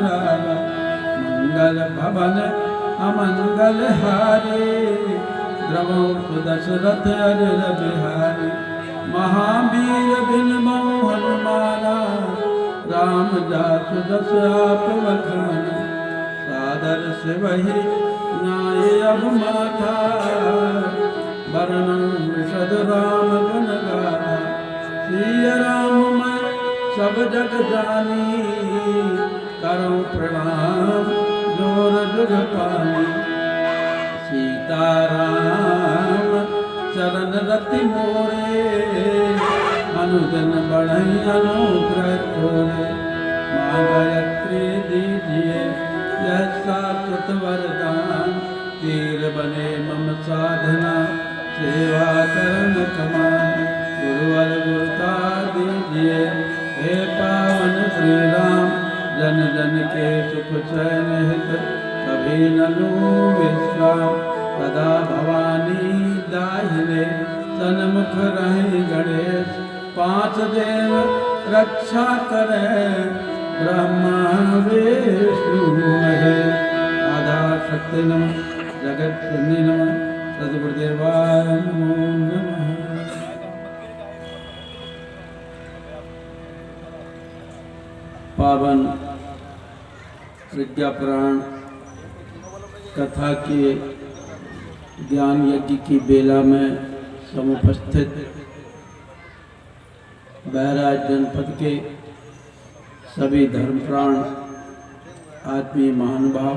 दुलारा मंगल भवन अमंगल हारी द्रवौ सुदशरथ अजर बिहारी महावीर बिन हनुमाना राम जासु दस आप बखाना सादर से वही न्याय अब माथा वर्णन विशद राम गुण गाथा श्री राम मैं सब जग जानी करो प्रणाम जोर जुग पानी सीताराम चरण रति मोरे अनुदिन बढ़ई अनुग्रह तोरे माँ गायत्री दीजिए यह शाश्वत वरदान तीर बने मम साधना सेवा करन कमान गुरुवर गुरुता दीजिए हे पावन श्री राम जन जन के सुख चैन हित कभी न लूं विश्राम सदा भवानी दाहिने सन्मुख रहे गणेश पांच देव रक्षा करे ब्रह्मा विष्णु महेश आधा शक्ति नमः जगत जननी नमः सद्गुरुदेवाय नमो नमः। पावन विद्या पुराण कथा के ज्ञान यज्ञ की बेला में समुपस्थित बहराइच जनपद के सभी धर्मप्राण आत्मीय महानुभाव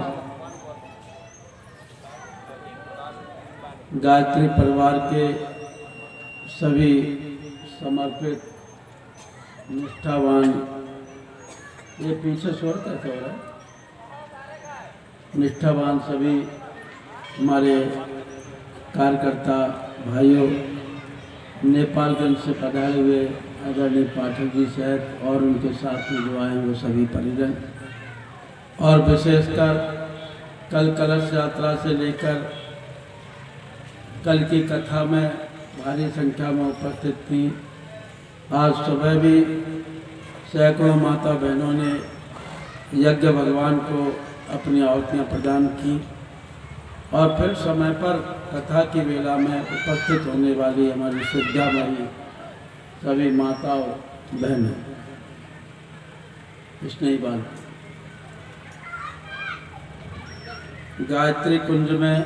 गायत्री परिवार के सभी समर्पित निष्ठावान ये पीछे शोर कैसे हो रहा है निष्ठावान सभी हमारे कार्यकर्ता भाइयों नेपालगंज से पधारे हुए आदरणीय पाठक जी सहित और उनके साथ में जो आए वो सभी परिजन और विशेषकर कल कलश यात्रा से लेकर कल की कथा में भारी संख्या में उपस्थित थी। आज सुबह भी सैकड़ों माता बहनों ने यज्ञ भगवान को अपनी आहुतियाँ प्रदान की और फिर समय पर कथा की वेला में उपस्थित होने वाली हमारी सिद्धामयी सभी माताओं बहनों स्नेही बाल गायत्री कुंज में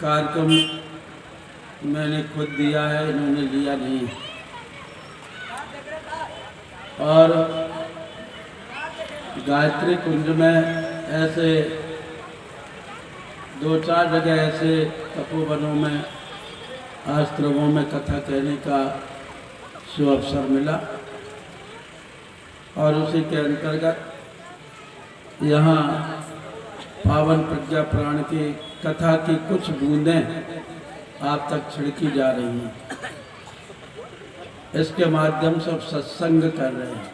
कार्यक्रम मैंने खुद दिया है, इन्होंने लिया नहीं और गायत्री कुंज में ऐसे दो चार जगह ऐसे तपोवनों में आश्रमों में कथा कहने का शुभ अवसर मिला और उसी के अंतर्गत यहाँ पावन प्रज्ञा पुराण की कथा की कुछ बूंदें आप तक छिड़की जा रही हैं। इसके माध्यम से सत्संग कर रहे हैं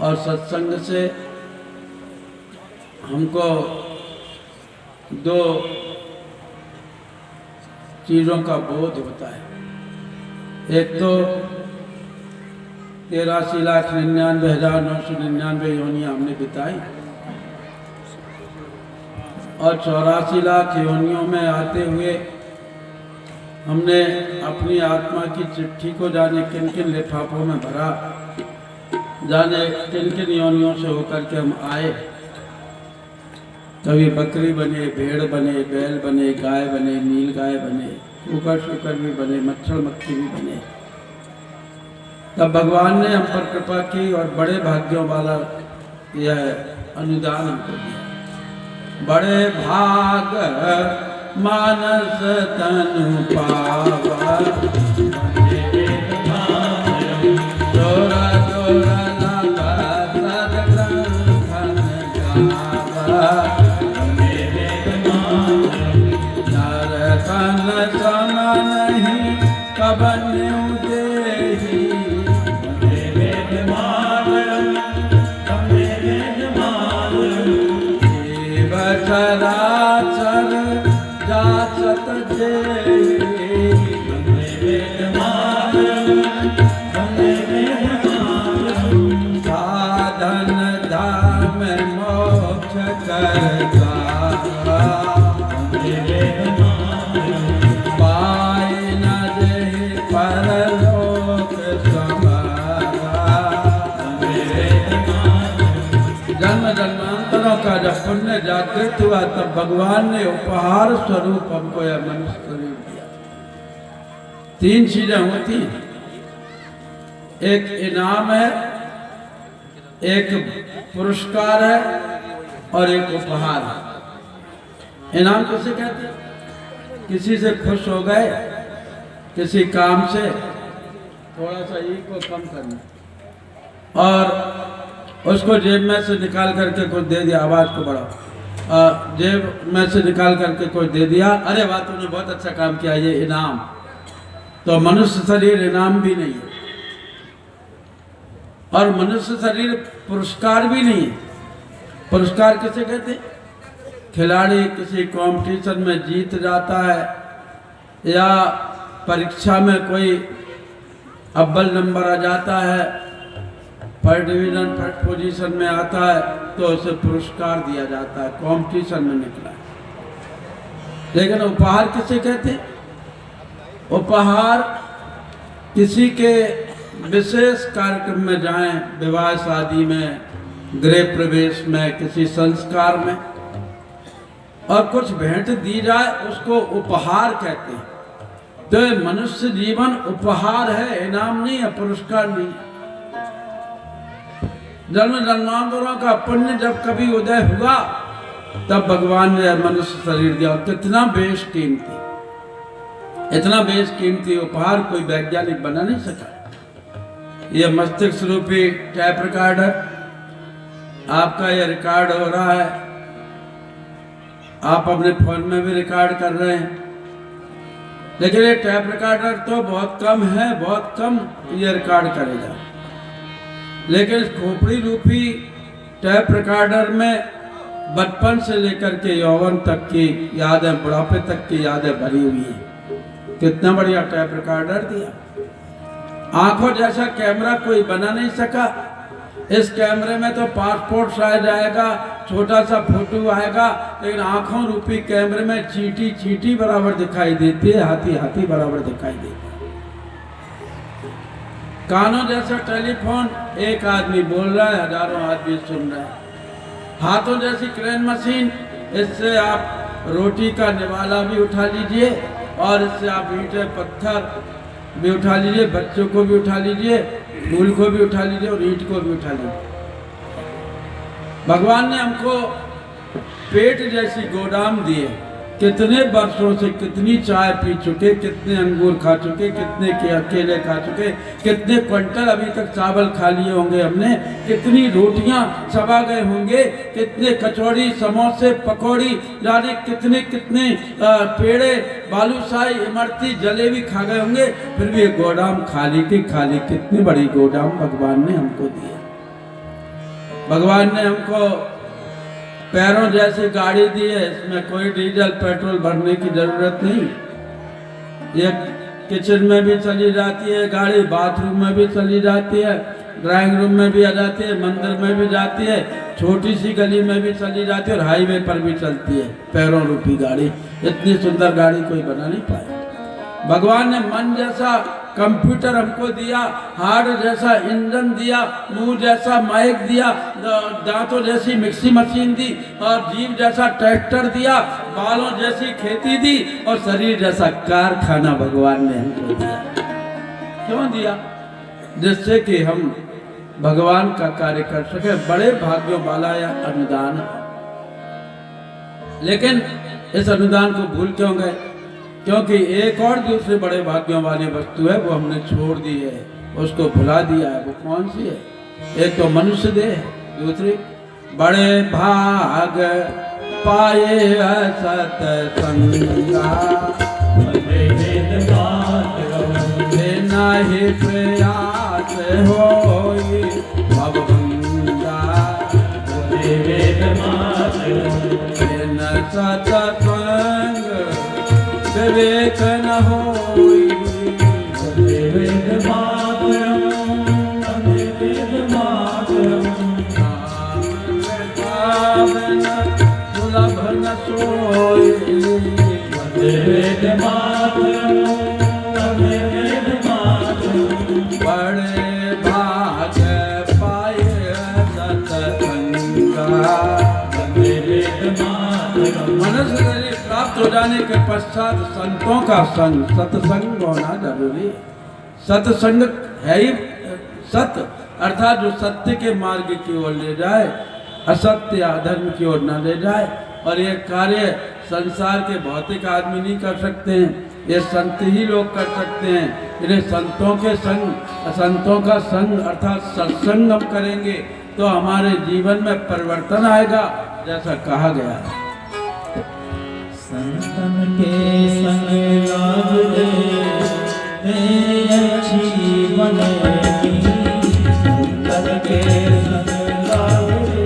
और सत्संग से हमको दो चीज़ों का बोध होता है। एक तो 83,99,999 योनियाँ हमने बिताई और 84 लाख योनियों में आते हुए हमने अपनी आत्मा की चिट्ठी को जाने किन किन लिफाफों में भरा, जाने किन किन योनियों से होकर के हम आए। कभी बकरी बने, भेड़ बने, बैल बने, गाय बने, नील गाय बने, कुकर शुकर भी बने, मच्छर मक्खी भी बने। तब भगवान ने हम पर कृपा की और बड़े भाग्यों वाला यह अनुदान हमको दिया। बड़े भाग मानस तनु पावा जोरा जोरा लागा सदग्रंथन गावा नरकन सम नहीं कबन्यु देही चराचर जाचत जे जन्म जन्मांतरों का जब पुण्य जागृत हुआ तब भगवान ने उपहार स्वरूप हमको यह मनुष्य शरीर दिया। 3 चीजें होती हैं, एक इनाम है, एक पुरस्कार है और एक उपहार है। इनाम किसे कहते हैं? किसी से खुश हो गए, किसी काम से थोड़ा सा ईगो कम करना और उसको जेब में से निकाल करके कुछ दे दिया, आवाज को बढ़ाओ, जेब में से निकाल करके कुछ दे दिया, अरे वाह तुमने बहुत अच्छा काम किया, ये इनाम। तो मनुष्य शरीर इनाम भी नहीं है और मनुष्य शरीर पुरस्कार भी नहीं है। पुरस्कार किसे कहते हैं? खिलाड़ी किसी कंपटीशन में जीत जाता है या परीक्षा में कोई अव्वल नंबर आ जाता है, फर्स्ट डिवीजन फर्स्ट पोजीशन में आता है तो उसे पुरस्कार दिया जाता है, कंपटीशन में निकला है। लेकिन उपहार किसे कहते हैं? उपहार किसी के विशेष कार्यक्रम में जाएं, विवाह शादी में, गृह प्रवेश में, किसी संस्कार में और कुछ भेंट दी जाए उसको उपहार कहते हैं। तो मनुष्य जीवन उपहार है, इनाम नहीं है, पुरस्कार नहीं है। जन्म जन्मांतरों का पुण्य जब कभी उदय हुआ तब भगवान ने मनुष्य शरीर दिया। और कितना बेशकीमती, इतना बेशकीमती उपहार कोई वैज्ञानिक बना नहीं सका। यह मस्तिष्क रूपी टैप रिकॉर्डर, आपका यह रिकॉर्ड हो रहा है, आप अपने फोन में भी रिकॉर्ड कर रहे हैं, लेकिन ये टैप रिकॉर्डर तो बहुत कम है, बहुत कम ये रिकॉर्ड करेगा। लेकिन खोपड़ी रूपी टैप रिकॉर्डर में बचपन से लेकर के यौवन तक की यादें, बुढ़ापे तक की यादें भरी हुई हैं। कितना बढ़िया टैप रिकॉर्डर दिया। आंखों जैसा कैमरा कोई बना नहीं सका। इस कैमरे में तो पासपोर्ट साइज आएगा, छोटा सा फोटो आएगा, लेकिन आंखों रूपी कैमरे में चींटी चींटी बराबर दिखाई देती है, हाथी हाथी बराबर दिखाई देता है। कानों जैसा टेलीफोन, एक आदमी बोल रहा है, हजारों आदमी सुन रहे हैं। हाथों जैसी क्रेन मशीन, इससे आप रोटी का निवाला भी उठा लीजिए और इससे आप ईंटें पत्थर भी उठा लीजिए, बच्चों को भी उठा लीजिए, फूल को भी उठा लीजिए और ईंट को भी उठा लीजिए। भगवान ने हमको पेट जैसी गोदाम दिए। कितने वर्षों से कितनी चाय पी चुके, कितने अंगूर खा चुके, कितने के अकेले खा चुके, कितने क्विंटल अभी तक चावल खा लिए होंगे हमने, कितनी रोटियां चबा गए होंगे, कितने कचौड़ी समोसे पकौड़ी जाने कितने कितने पेड़े बालूशाही इमरती जलेबी खा गए होंगे, फिर भी ये गोदाम खाली की खाली। कितनी बड़ी गोदाम भगवान ने हमको दी है। भगवान ने हमको पैरों जैसी गाड़ी दी है, इसमें कोई डीजल पेट्रोल भरने की जरूरत नहीं। ये किचन में भी चली जाती है गाड़ी, बाथरूम में भी चली जाती है, ड्राइंग रूम में भी आ जाती है, मंदिर में भी जाती है, छोटी सी गली में भी चली जाती है और हाईवे पर भी चलती है पैरों रूपी गाड़ी। इतनी सुंदर गाड़ी कोई बना नहीं पाया। भगवान ने मन जैसा कंप्यूटर हमको दिया, हार्ट जैसा इंजन दिया, मुंह जैसा माइक दिया, दांतों जैसी मिक्सी मशीन दी और जीभ जैसा ट्रैक्टर दिया, बालों जैसी खेती दी और शरीर जैसा कारखाना भगवान ने हमको दिया। क्यों दिया? जिससे कि हम भगवान का कार्य कर सके। बड़े भाग्यों वाला यह अनुदान है। लेकिन इस अनुदान को भूल क्यों गए? क्योंकि एक और दूसरे बड़े भाग्यों वाली वस्तु है, वो हमने छोड़ दी है, उसको भुला दिया है। वो कौन सी है? एक तो मनुष्य देह है, दूसरी बड़े भाग पाए सतसंगा, नहीं प्रयास होई भवभंगा, सतसंग विवेक न होई, वेद मातरम, वेद मातरम, सुलभ न सोई, वेद मातरम, वेद मातरम, बड़े भाग पाए सतसंगा, मानस शरीर प्राप्त हो जाने के पश्चात संतों का संग, सत्संग होना जरूरी। सत्संग है ही सत्य, अर्थात जो सत्य के मार्ग की ओर ले जाए, असत्य अधर्म की ओर न ले जाए। और ये कार्य संसार के भौतिक आदमी नहीं कर सकते हैं, ये संत ही लोग कर सकते हैं। इन्हें संतों के संग, संतों का संग अर्थात सत्संग हम करेंगे तो हमारे जीवन में परिवर्तन आएगा, जैसा कहा गया है। संतन के संग लाग ले तेरी अच्छी बनेगी। संतन के संग लाग ले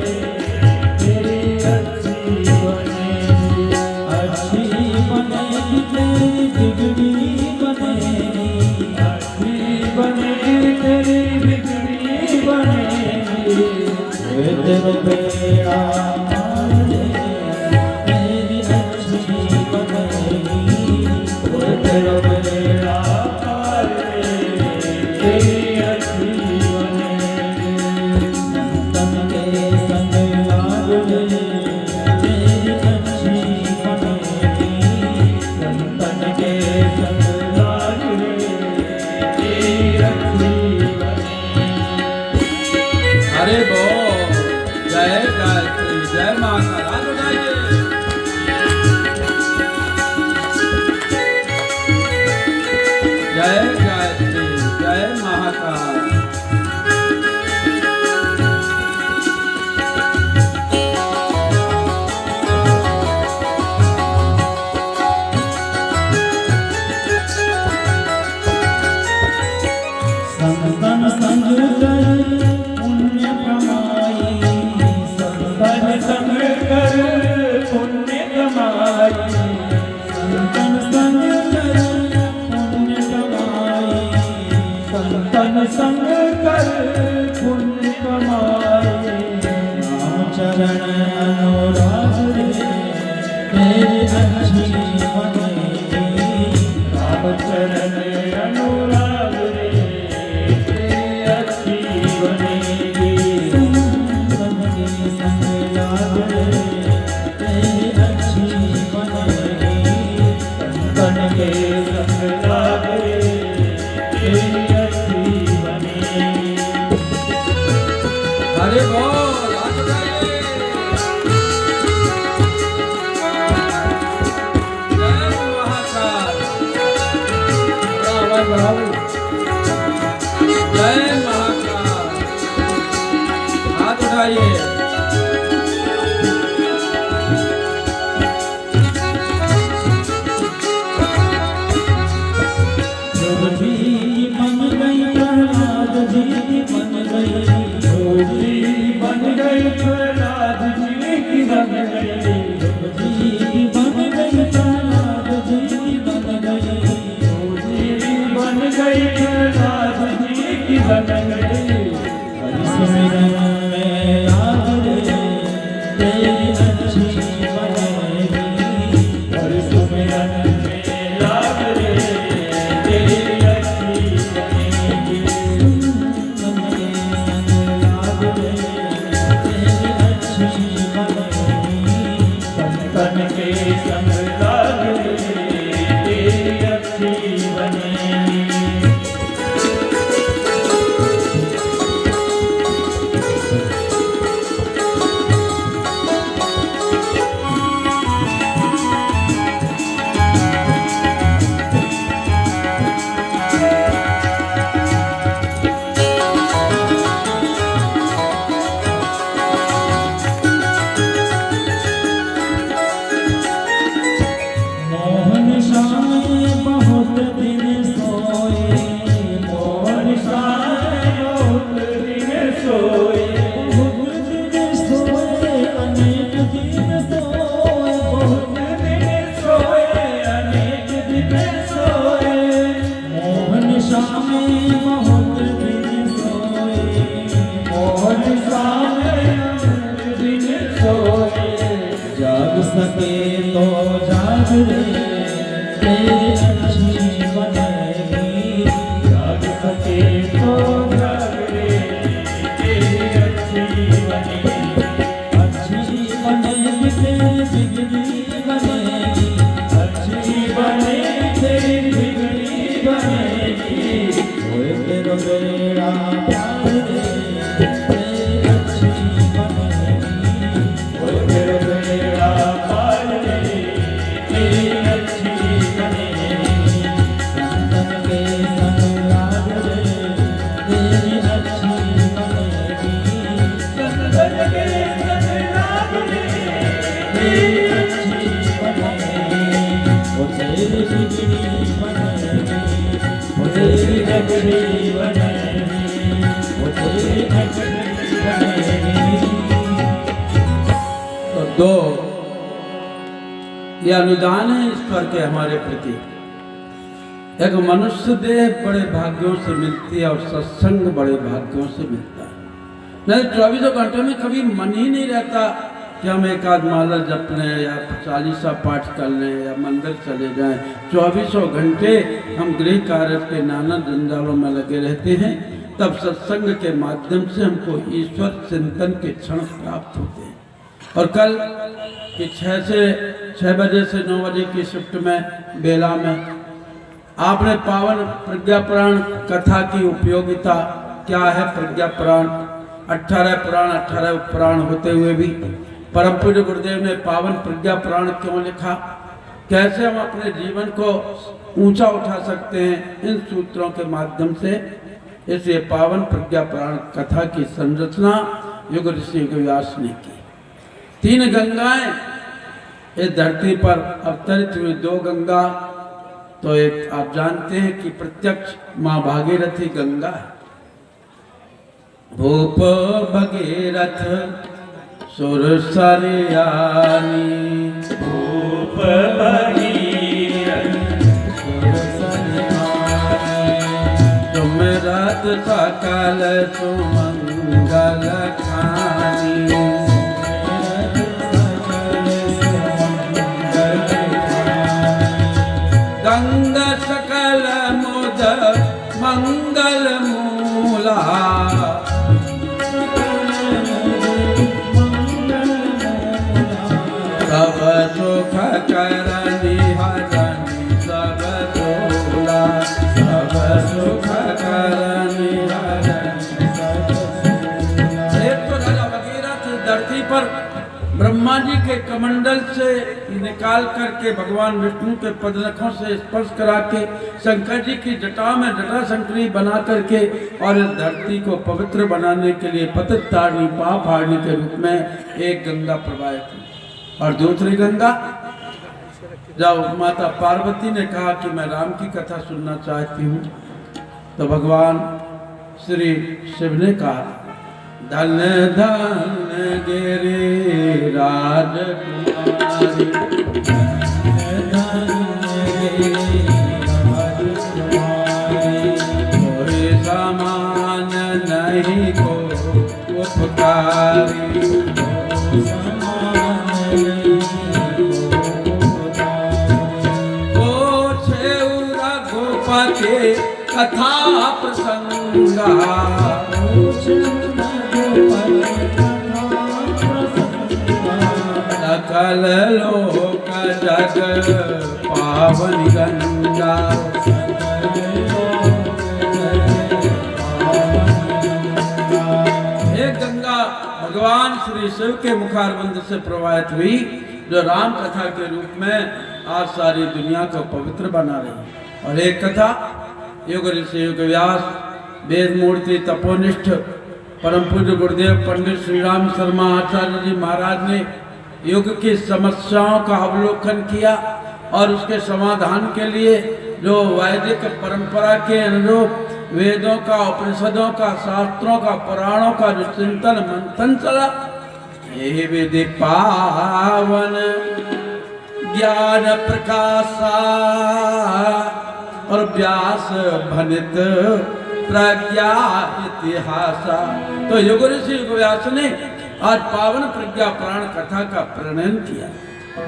तेरी अच्छी बनेगी। अच्छी बनेगी तेरी बिगड़ी बनेगी। अच्छी बनेगी तेरी बिगड़ी बनेगी। तेरे बेड़ा अरे बोल जय गायत्री, जय माता राधा, जय गायत्री, जय महाकाल। संतन संग कर पुण्य कमाई। संतन संग कर पुण्य कमाई। संतन संग कर पुण्य कमाई। संतन संग कर पुण्य कमाई। राम चरण अनुराग रे तेरी अच्छी बनेगी। राम चरण अनुराग रे तेरी अच्छी बनेगी। संतन के संग लाग रे तेरी अच्छी बनेगी। संतन के संग लाग रे तेरी अच्छी बनेगी। अरे बोल राधा, जय महाकाल। जय महाकाल। हाथ उठाइए। जोगी बन गई प्रहलाद जी बन गई। जोगी बन गई प्रहलाद जी की बन गई। जोगी बन गई प्रहलाद जी बन गई। जोगी बन गई प्रहलाद जी की बन गई। हरि सिमरन में लाग तेरी बिगड़ी बनेगी, वो तेरी रगड़ी बनेगी, वो तेरी रगड़ी बनेगी। तो दो ये अनुदान है ईश्वर के हमारे प्रति। एक मनुष्य देह बड़े भाग्यों से मिलती है और सत्संग बड़े भाग्यों से मिलता है। नहीं 24 घंटे में कभी मन ही नहीं रहता कि हम एक आध माला जप लें या 40 पाठ कर लें या मंदिर चले जाएं। 24 घंटे हम गृह कार्य के नाना जंजालों में लगे रहते हैं। तब सत्संग के माध्यम से हमको ईश्वर चिंतन के क्षण प्राप्त होते हैं। और कल कि 6 बजे से 9 बजे की शिफ्ट में बेला में आपने पावन प्रज्ञा पुराण कथा की उपयोगिता क्या है। प्रज्ञा पुराण 18 पुराण 18 उपपुराण होते हुए भी परम पूज्य गुरुदेव ने पावन प्रज्ञा पुराण क्यों लिखा, कैसे हम अपने जीवन को ऊंचा उठा सकते हैं इन सूत्रों के माध्यम से। इसलिए पावन प्रज्ञा पुराण कथा की संरचना युग ऋषि व्यास ने की। 3 गंगाएं इस धरती पर अवतरित हुई। 2 गंगा तो एक आप जानते हैं कि प्रत्यक्ष माँ भागीरथी गंगा है। भूप भगीरथ सुर सरियानी, भूप भगीरथ सुर सरियानी, तुम रात सकल सुमंगल खानी। गंगा सकल मुद मंगल मूला, सब सुख करनी हरनी सब तोला, सब सुख करनी हरनी सब तोला। एक तो राजा भगीरथ धरती पर ब्रह्मा जी के कमंडल से निकाल करके भगवान विष्णु के पदनखों से स्पर्श करा के शंकर जी की जटा में जटा शंकरी बना करके और इस धरती को पवित्र बनाने के लिए पतित तारणी पाप हारनी के रूप में एक गंगा प्रवाहित हुई। और दूसरी गंगा जब माता पार्वती ने कहा कि मैं राम की कथा सुनना चाहती हूँ, तो भगवान श्री शिव ने कहा धन धन गिरि राजकुमारी, कोई समान नहीं को उपकारी, रघुपति कथा प्रसंगा, सकल लोक जग पावन गंगा। एक गंगा भगवान श्री शिव के मुखारविंद से प्रवाहित हुई, जो राम कथा के रूप में आज सारी दुनिया को पवित्र बना रही है। और एक कथा युग ऋषि युग व्यास वेद मूर्ति तपोनिष्ठ परम पूज्य गुरुदेव पंडित श्री राम शर्मा आचार्य जी महाराज ने युग की समस्याओं का अवलोकन किया और उसके समाधान के लिए जो वैदिक परंपरा के अनुरूप वेदों का, उपनिषदों का, शास्त्रों का, पुराणों का जो चिंतन मंथन चला, यही विधि पावन ज्ञान प्रकाशा और व्यास भनित प्रज्ञा इतिहासा। तो युग ऋषि युग व्यास ने आज पावन प्रज्ञा पुराण कथा का प्रणयन किया।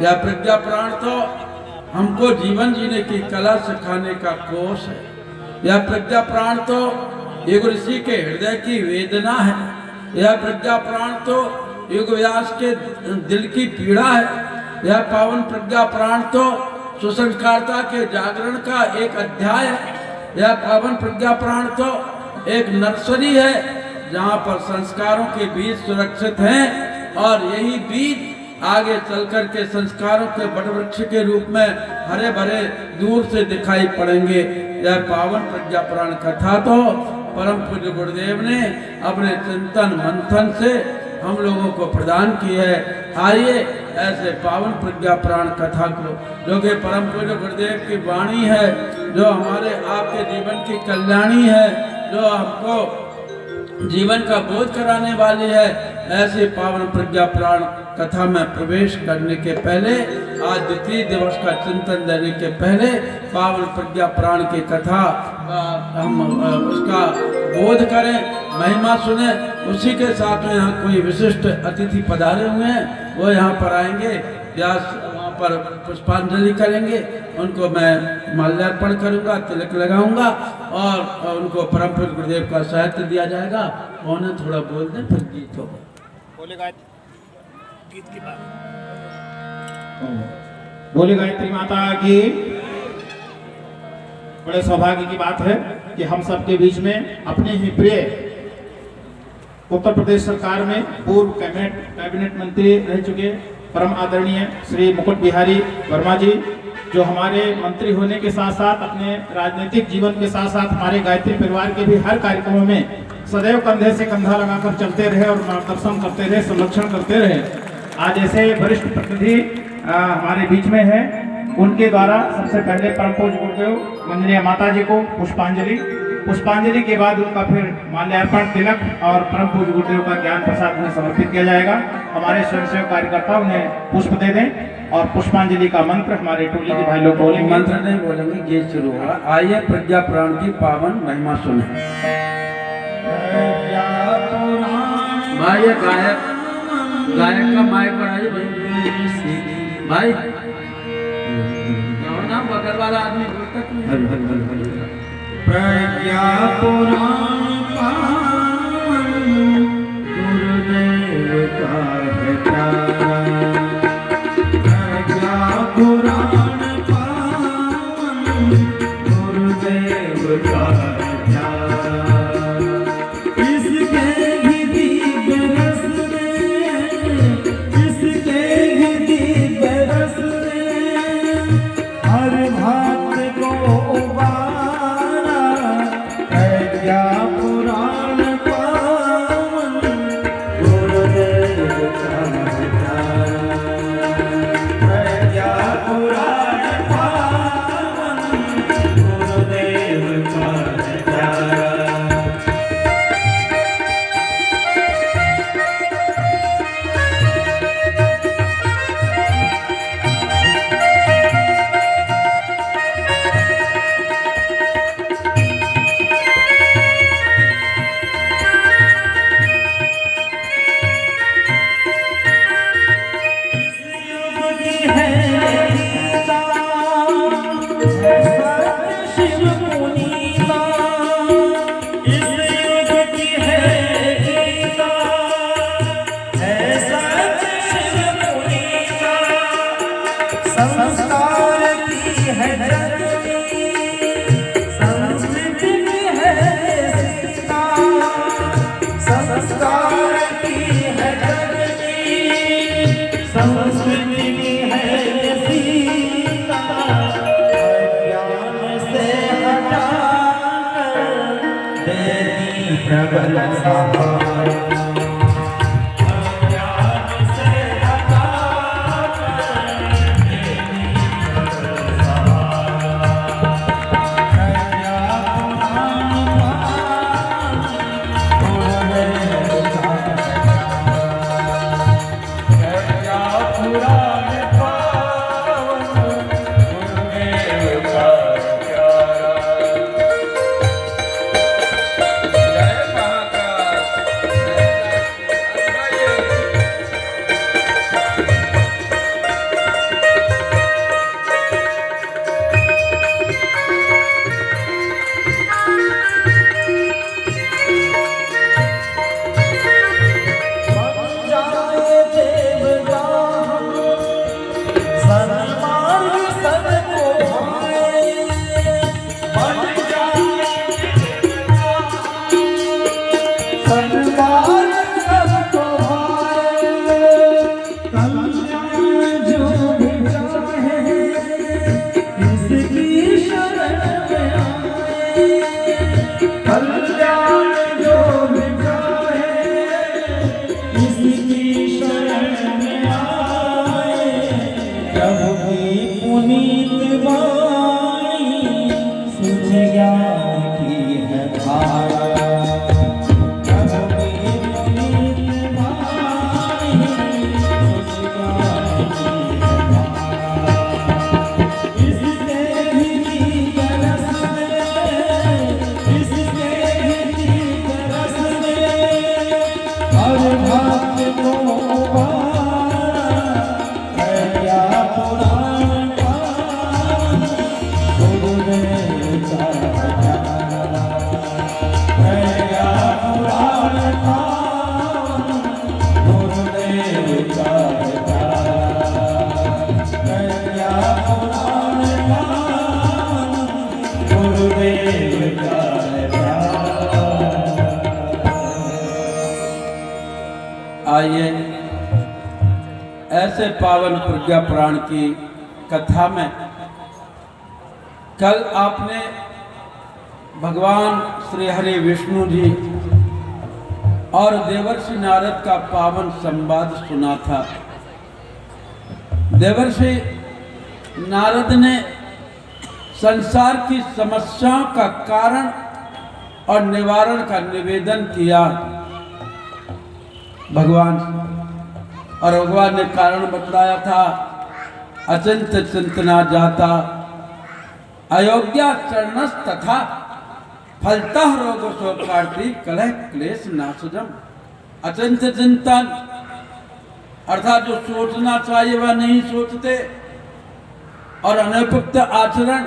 यह प्रज्ञा पुराण तो हमको जीवन जीने की कला सिखाने का कोष है। यह प्रज्ञा पुराण तो युग ऋषि के हृदय की वेदना है। यह प्रज्ञा पुराण तो युग व्यास के दिल की पीड़ा है। यह पावन प्रज्ञा पुराण तो सुसंस्कारता के जागरण का एक अध्याय है। यह पावन प्रज्ञा पुराण तो एक नर्सरी है जहाँ पर संस्कारों के बीज सुरक्षित हैं और यही बीज आगे चलकर के संस्कारों के बड़ वृक्ष के रूप में हरे भरे दूर से दिखाई पड़ेंगे। यह पावन प्रज्ञा पुराण कथा तो परम पूज्य गुरुदेव ने अपने चिंतन मंथन से हम लोगों को प्रदान की है। आइए ऐसे पावन प्रज्ञा प्राण कथा को, जो कि परम पूज्य गुरुदेव की वाणी है, जो हमारे आपके जीवन की कल्याणी है, जो हमको जीवन का बोध कराने वाली है, ऐसे पावन प्रज्ञा प्राण कथा में प्रवेश करने के पहले, आज द्वितीय दिवस का चिंतन देने के पहले पावन प्रज्ञा प्राण की कथा हम उसका बोध करें, महिमा सुने। उसी के साथ में यहाँ कोई विशिष्ट अतिथि पधारे हुए हैं, वो यहाँ पर आएंगे, व्यास वहाँ पर पुष्पांजलि करेंगे, उनको मैं माल्यार्पण करूँगा, तिलक लगाऊंगा और उनको परम पूज्य गुरुदेव का साहित्य दिया जाएगा। उन्हें थोड़ा बोल दें, फिर गीत होगा। बोले बोले गायत्री माता की। बड़े सौभाग्य की बात है कि हम सबके बीच में अपने ही प्रिय उत्तर प्रदेश सरकार में पूर्व कैबिनेट मंत्री रह चुके परम आदरणीय श्री मुकुट बिहारी वर्मा जी, जो हमारे मंत्री होने के साथ साथ अपने राजनीतिक जीवन के साथ साथ हमारे गायत्री परिवार के भी हर कार्यक्रमों में सदैव कंधे से कंधा लगाकर चलते रहे और मार्गदर्शन करते रहे, संरक्षण करते रहे। आज ऐसे वरिष्ठ प्रतिनिधि हमारे बीच में है, उनके द्वारा सबसे पहले परम पूज्य गुरुदेव वंदनीय माता जी को पुष्पांजलि के बाद उनका फिर माल्यार्पण, तिलक और परम पूज्य गुरुदेव का ज्ञान प्रसाद उन्हें समर्पित किया जाएगा। हमारे स्वयंसेवक कार्यकर्ता उन्हें पुष्प दे दें और पुष्पांजलि का मंत्र हमारे टोली के भाई लोग बोलेंगे। मंत्र नहीं बोलेंगे, गीत शुरू होगा। आइए प्रज्ञा प्राण की पावन महिमा सुने। भाई ये गायक का माइक बढ़ाइए भाई। नाम बगल वाला आदमी बोलता प्रज्ञा पुराण पावन गुरुदेव का बेचारा। प्रज्ञा पुराण पावन गुरुदेव का बेचारा। इसके ही दिव्य रस में, इसके ही दिव्य रस में हर भात को उबारा। प्रज्ञा पुराण पावन गुरुदेव का बेचारा। प्रज्ञा पुराण पावन गुरुदेव का बेचारा। संस्कार की है जननी, संस्कृति की है सीता। संस्कार की है जननी, संस्कृति की है सीता। ज्ञान से हटाकर देती प्रबल सहारा। आइए ऐसे पावन प्रज्ञा पुराण की कथा में कल आपने भगवान श्री हरि विष्णु जी और देवर्षि नारद का पावन संवाद सुना था। देवर्षि नारद ने संसार की समस्याओं का कारण और निवारण का निवेदन किया भगवान, और भगवान ने कारण बतलाया था। अचिंत चिंतना जाता अयोग्या चरणस तथा फलतः रोग शोकार्ति कलह क्लेश नासजम। अचिंत चिंतन अर्थात जो सोचना चाहिए वह नहीं सोचते, और अनुपयुक्त आचरण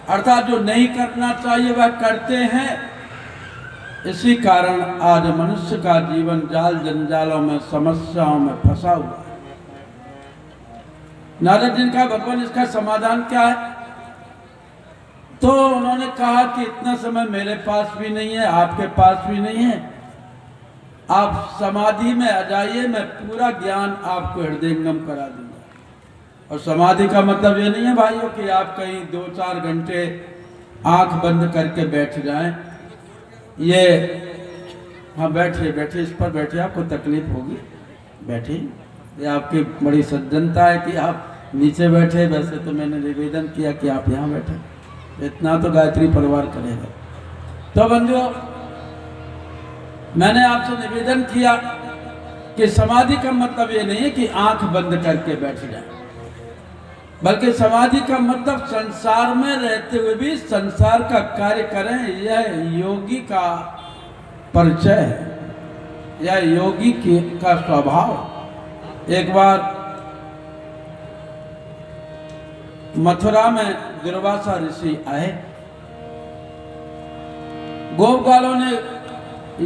अर्थात जो नहीं करना चाहिए वह करते हैं। इसी कारण आज मनुष्य का जीवन जाल जंजालों में समस्याओं में फंसा हुआ है। नारद जी का भगवान इसका समाधान क्या है? तो उन्होंने कहा कि इतना समय मेरे पास भी नहीं है, आपके पास भी नहीं है, आप समाधि में आ जाइए, मैं पूरा ज्ञान आपको हृदयंगम करा दूंगा। और समाधि का मतलब ये नहीं है भाइयों कि आप कहीं 2-4 घंटे आंख बंद करके बैठ जाएं। ये हाँ बैठिए बैठिए, इस पर बैठिए, आपको तकलीफ होगी, बैठिए। ये आपकी बड़ी सज्जनता है कि आप नीचे बैठे, वैसे तो मैंने निवेदन किया कि आप यहाँ बैठे, इतना तो गायत्री परिवार करेगा। तो बंधुओं, मैंने आपसे निवेदन किया कि समाधि का मतलब ये नहीं है कि आंख बंद करके बैठ जाए, बल्कि समाधि का मतलब संसार में रहते हुए भी संसार का कार्य करें। यह योगी का परिचय है, यह योगी का स्वभाव। एक बार मथुरा में दुर्वासा ऋषि आए। गोपबालों ने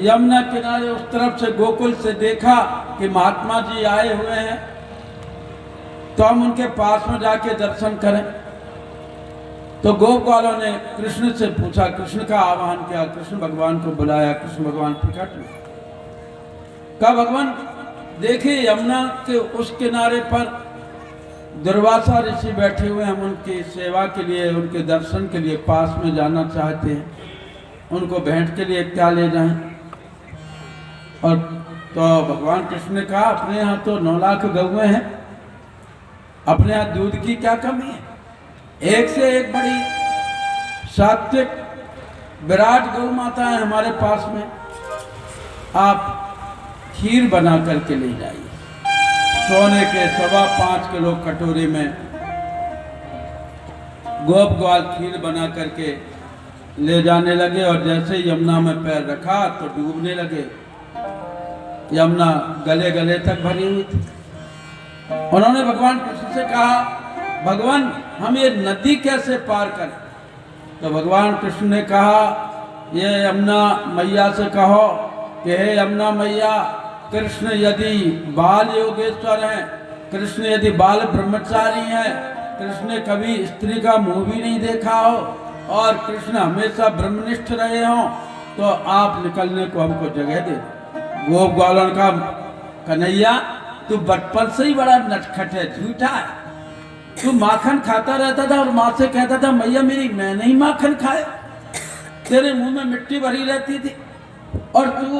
यमुना किनारे उस तरफ से गोकुल से देखा कि महात्मा जी आए हुए हैं, तो हम उनके पास में जाके दर्शन करें। तो गोपबालों ने कृष्ण से पूछा, कृष्ण का आह्वान किया, कृष्ण भगवान को बुलाया। कृष्ण भगवान प्रकट हुए। कहा भगवान देखिए यमुना के उस किनारे पर दुर्वासा ऋषि बैठे हुए, हम उनकी सेवा के लिए, उनके दर्शन के लिए पास में जाना चाहते हैं, उनको भेंट के लिए क्या ले जाएं? और तो भगवान कृष्ण ने कहा अपने यहाँ तो 9 लाख गौएं हैं, अपने यहाँ दूध की क्या कमी है? एक से एक बड़ी सात्विक विराट गौ माता है हमारे पास में, आप खीर बना करके ले जाइए। सोने के 5.25 किलो कटोरी में गोप ग्वाल खीर बना करके ले जाने लगे, और जैसे यमुना में पैर रखा तो डूबने लगे। यमुना गले गले तक भरी हुई थी। उन्होंने भगवान कृष्ण से कहा भगवान हम ये नदी कैसे पार करें? तो भगवान कृष्ण ने कहा ये यमुना मैया से कहो कि हे यमुना मैया, कृष्ण यदि बाल योगेश्वर हैं, कृष्ण यदि बाल ब्रह्मचारी हैं, कृष्ण ने कभी स्त्री का मुंह भी नहीं देखा हो, और कृष्ण हमेशा ब्रह्मनिष्ठ रहे हों, तो आप निकलने को हमको जगह दे। गोप ग्वालों का कन्हैया तू बचपन से ही बड़ा नटखट है, झूठा है, तू माखन खाता रहता था और माँ से कहता था मैया मेरी मैं नहीं माखन खाए, तेरे मुंह में मिट्टी भरी रहती थी, और तू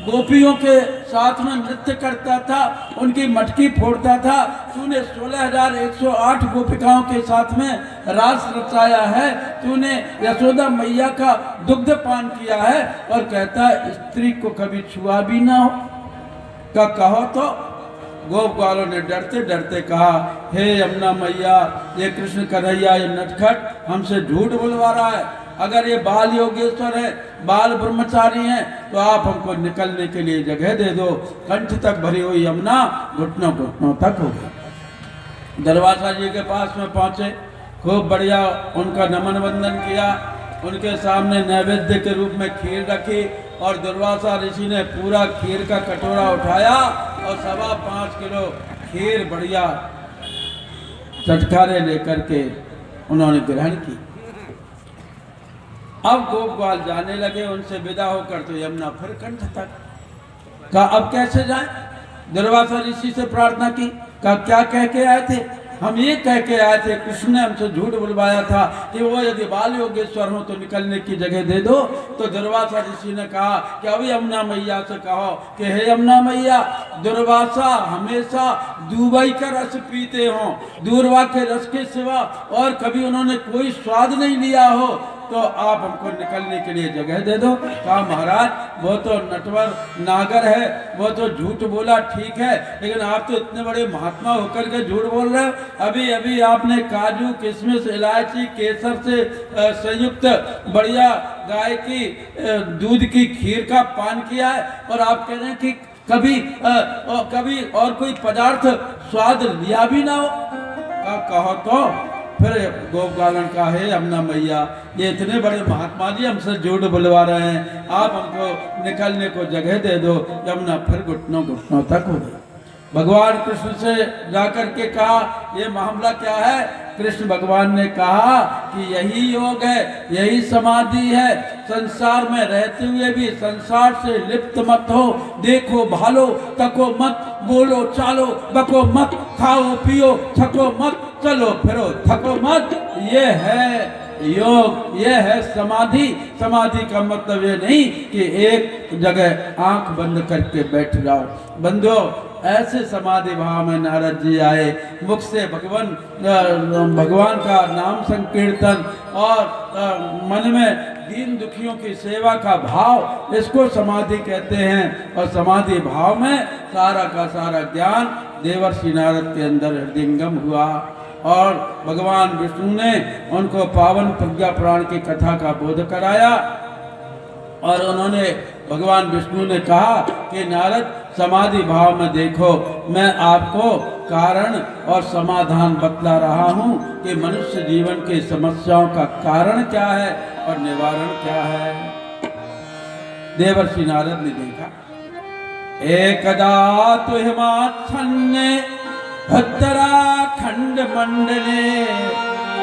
गोपियों के साथ में नृत्य करता था, उनकी मटकी फोड़ता था, तूने 16,108 गोपिकाओं के साथ में रास रचाया है, तूने यशोदा मैया का दुग्ध पान किया है, और कहता है स्त्री को कभी छुआ भी ना हो। का कहो तो गोप ग्वालों ने डरते डरते कहा हे यमुना मैया, ये कृष्ण कन्हैया ये नटखट हमसे झूठ बुलवा रहा है, अगर ये बाल योगेश्वर है, बाल ब्रह्मचारी हैं, तो आप हमको निकलने के लिए जगह दे दो। कंठ तक भरी हुई यमुना घुटनों घुटनों तक हो गई। दरवासा जी के पास में पहुंचे, खूब बढ़िया उनका नमन वंदन किया, उनके सामने नैवेद्य के रूप में खीर रखी, और दुर्वासा ऋषि ने पूरा खीर का कटोरा उठाया और 5.25 किलो खीर बढ़िया चटकारे लेकर के उन्होंने ग्रहण की। अब गोप जाने लगे, उनसे विदा होकर तो यमुना फिर कंठ तक का अब कैसे जाए? दुर्वासा ऋषि से प्रार्थना की, कहा क्या कह के आए थे? हम ये कह के आए थे, कृष्ण ने हमसे झूठ बुलवाया था कि वो यदि बाल योगेश्वर हो तो निकलने की जगह दे दो। तो दुर्वासा ऋषि ने कहा कि अभी यमुना मैया से कहो कि हे यमुना मैया, दुर्वासा हमेशा दूबई का रस पीते हो, दूरवा के रस के सिवा और कभी उन्होंने कोई स्वाद नहीं लिया हो, तो आप हमको निकलने के लिए जगह दे दो। कहा महाराज वो तो नटवर नागर है, वो तो झूठ बोला ठीक है, लेकिन आप तो इतने बड़े महात्मा होकर के झूठ बोल रहे हो। अभी अभी आपने काजू किशमिश इलायची केसर से संयुक्त बढ़िया गाय की दूध की खीर का पान किया है और आप कह रहे हैं कि कभी और कोई पदार्थ स्वाद लिया भी ना हो। कहो तो फिर गोपालन का है यमुना मैया, ये इतने बड़े महात्मा जी हमसे झूठ बुलवा रहे हैं, आप हमको निकलने को जगह दे दो। यमुना फिर घुटनों घुटनों तक हो गई। भगवान कृष्ण से जाकर के कहा ये मामला क्या है? कृष्ण भगवान ने कहा कि यही योग है, यही समाधि है, संसार में रहते हुए भी संसार से लिप्त मत हो, देखो भालो तको मत, बोलो चालो बको मत, खाओ पियो थको मत, चलो फिरो थको मत। ये है योग, ये है समाधि। समाधि का मतलब ये नहीं कि एक जगह आंख बंद करके बैठ जाओ। बंधुओं, ऐसे समाधि भाव में नारद जी आए, मुख से भगवान का नाम संकीर्तन और मन में दीन दुखियों की सेवा का भाव, इसको समाधि कहते हैं। और समाधि भाव में सारा का सारा ज्ञान देवर्षि नारद के अंदर हृदयंगम हुआ और भगवान विष्णु ने उनको पावन प्रज्ञा पुराण की कथा का बोध कराया। और उन्होंने भगवान विष्णु ने कहा कि नारद समाधि भाव में देखो, मैं आपको कारण और समाधान बतला रहा हूँ कि मनुष्य जीवन की समस्याओं का कारण क्या है और निवारण क्या है। देवर्षि नारद ने देखा, एकदा तो हिमाच्छन्ने उत्तराखंड मंडले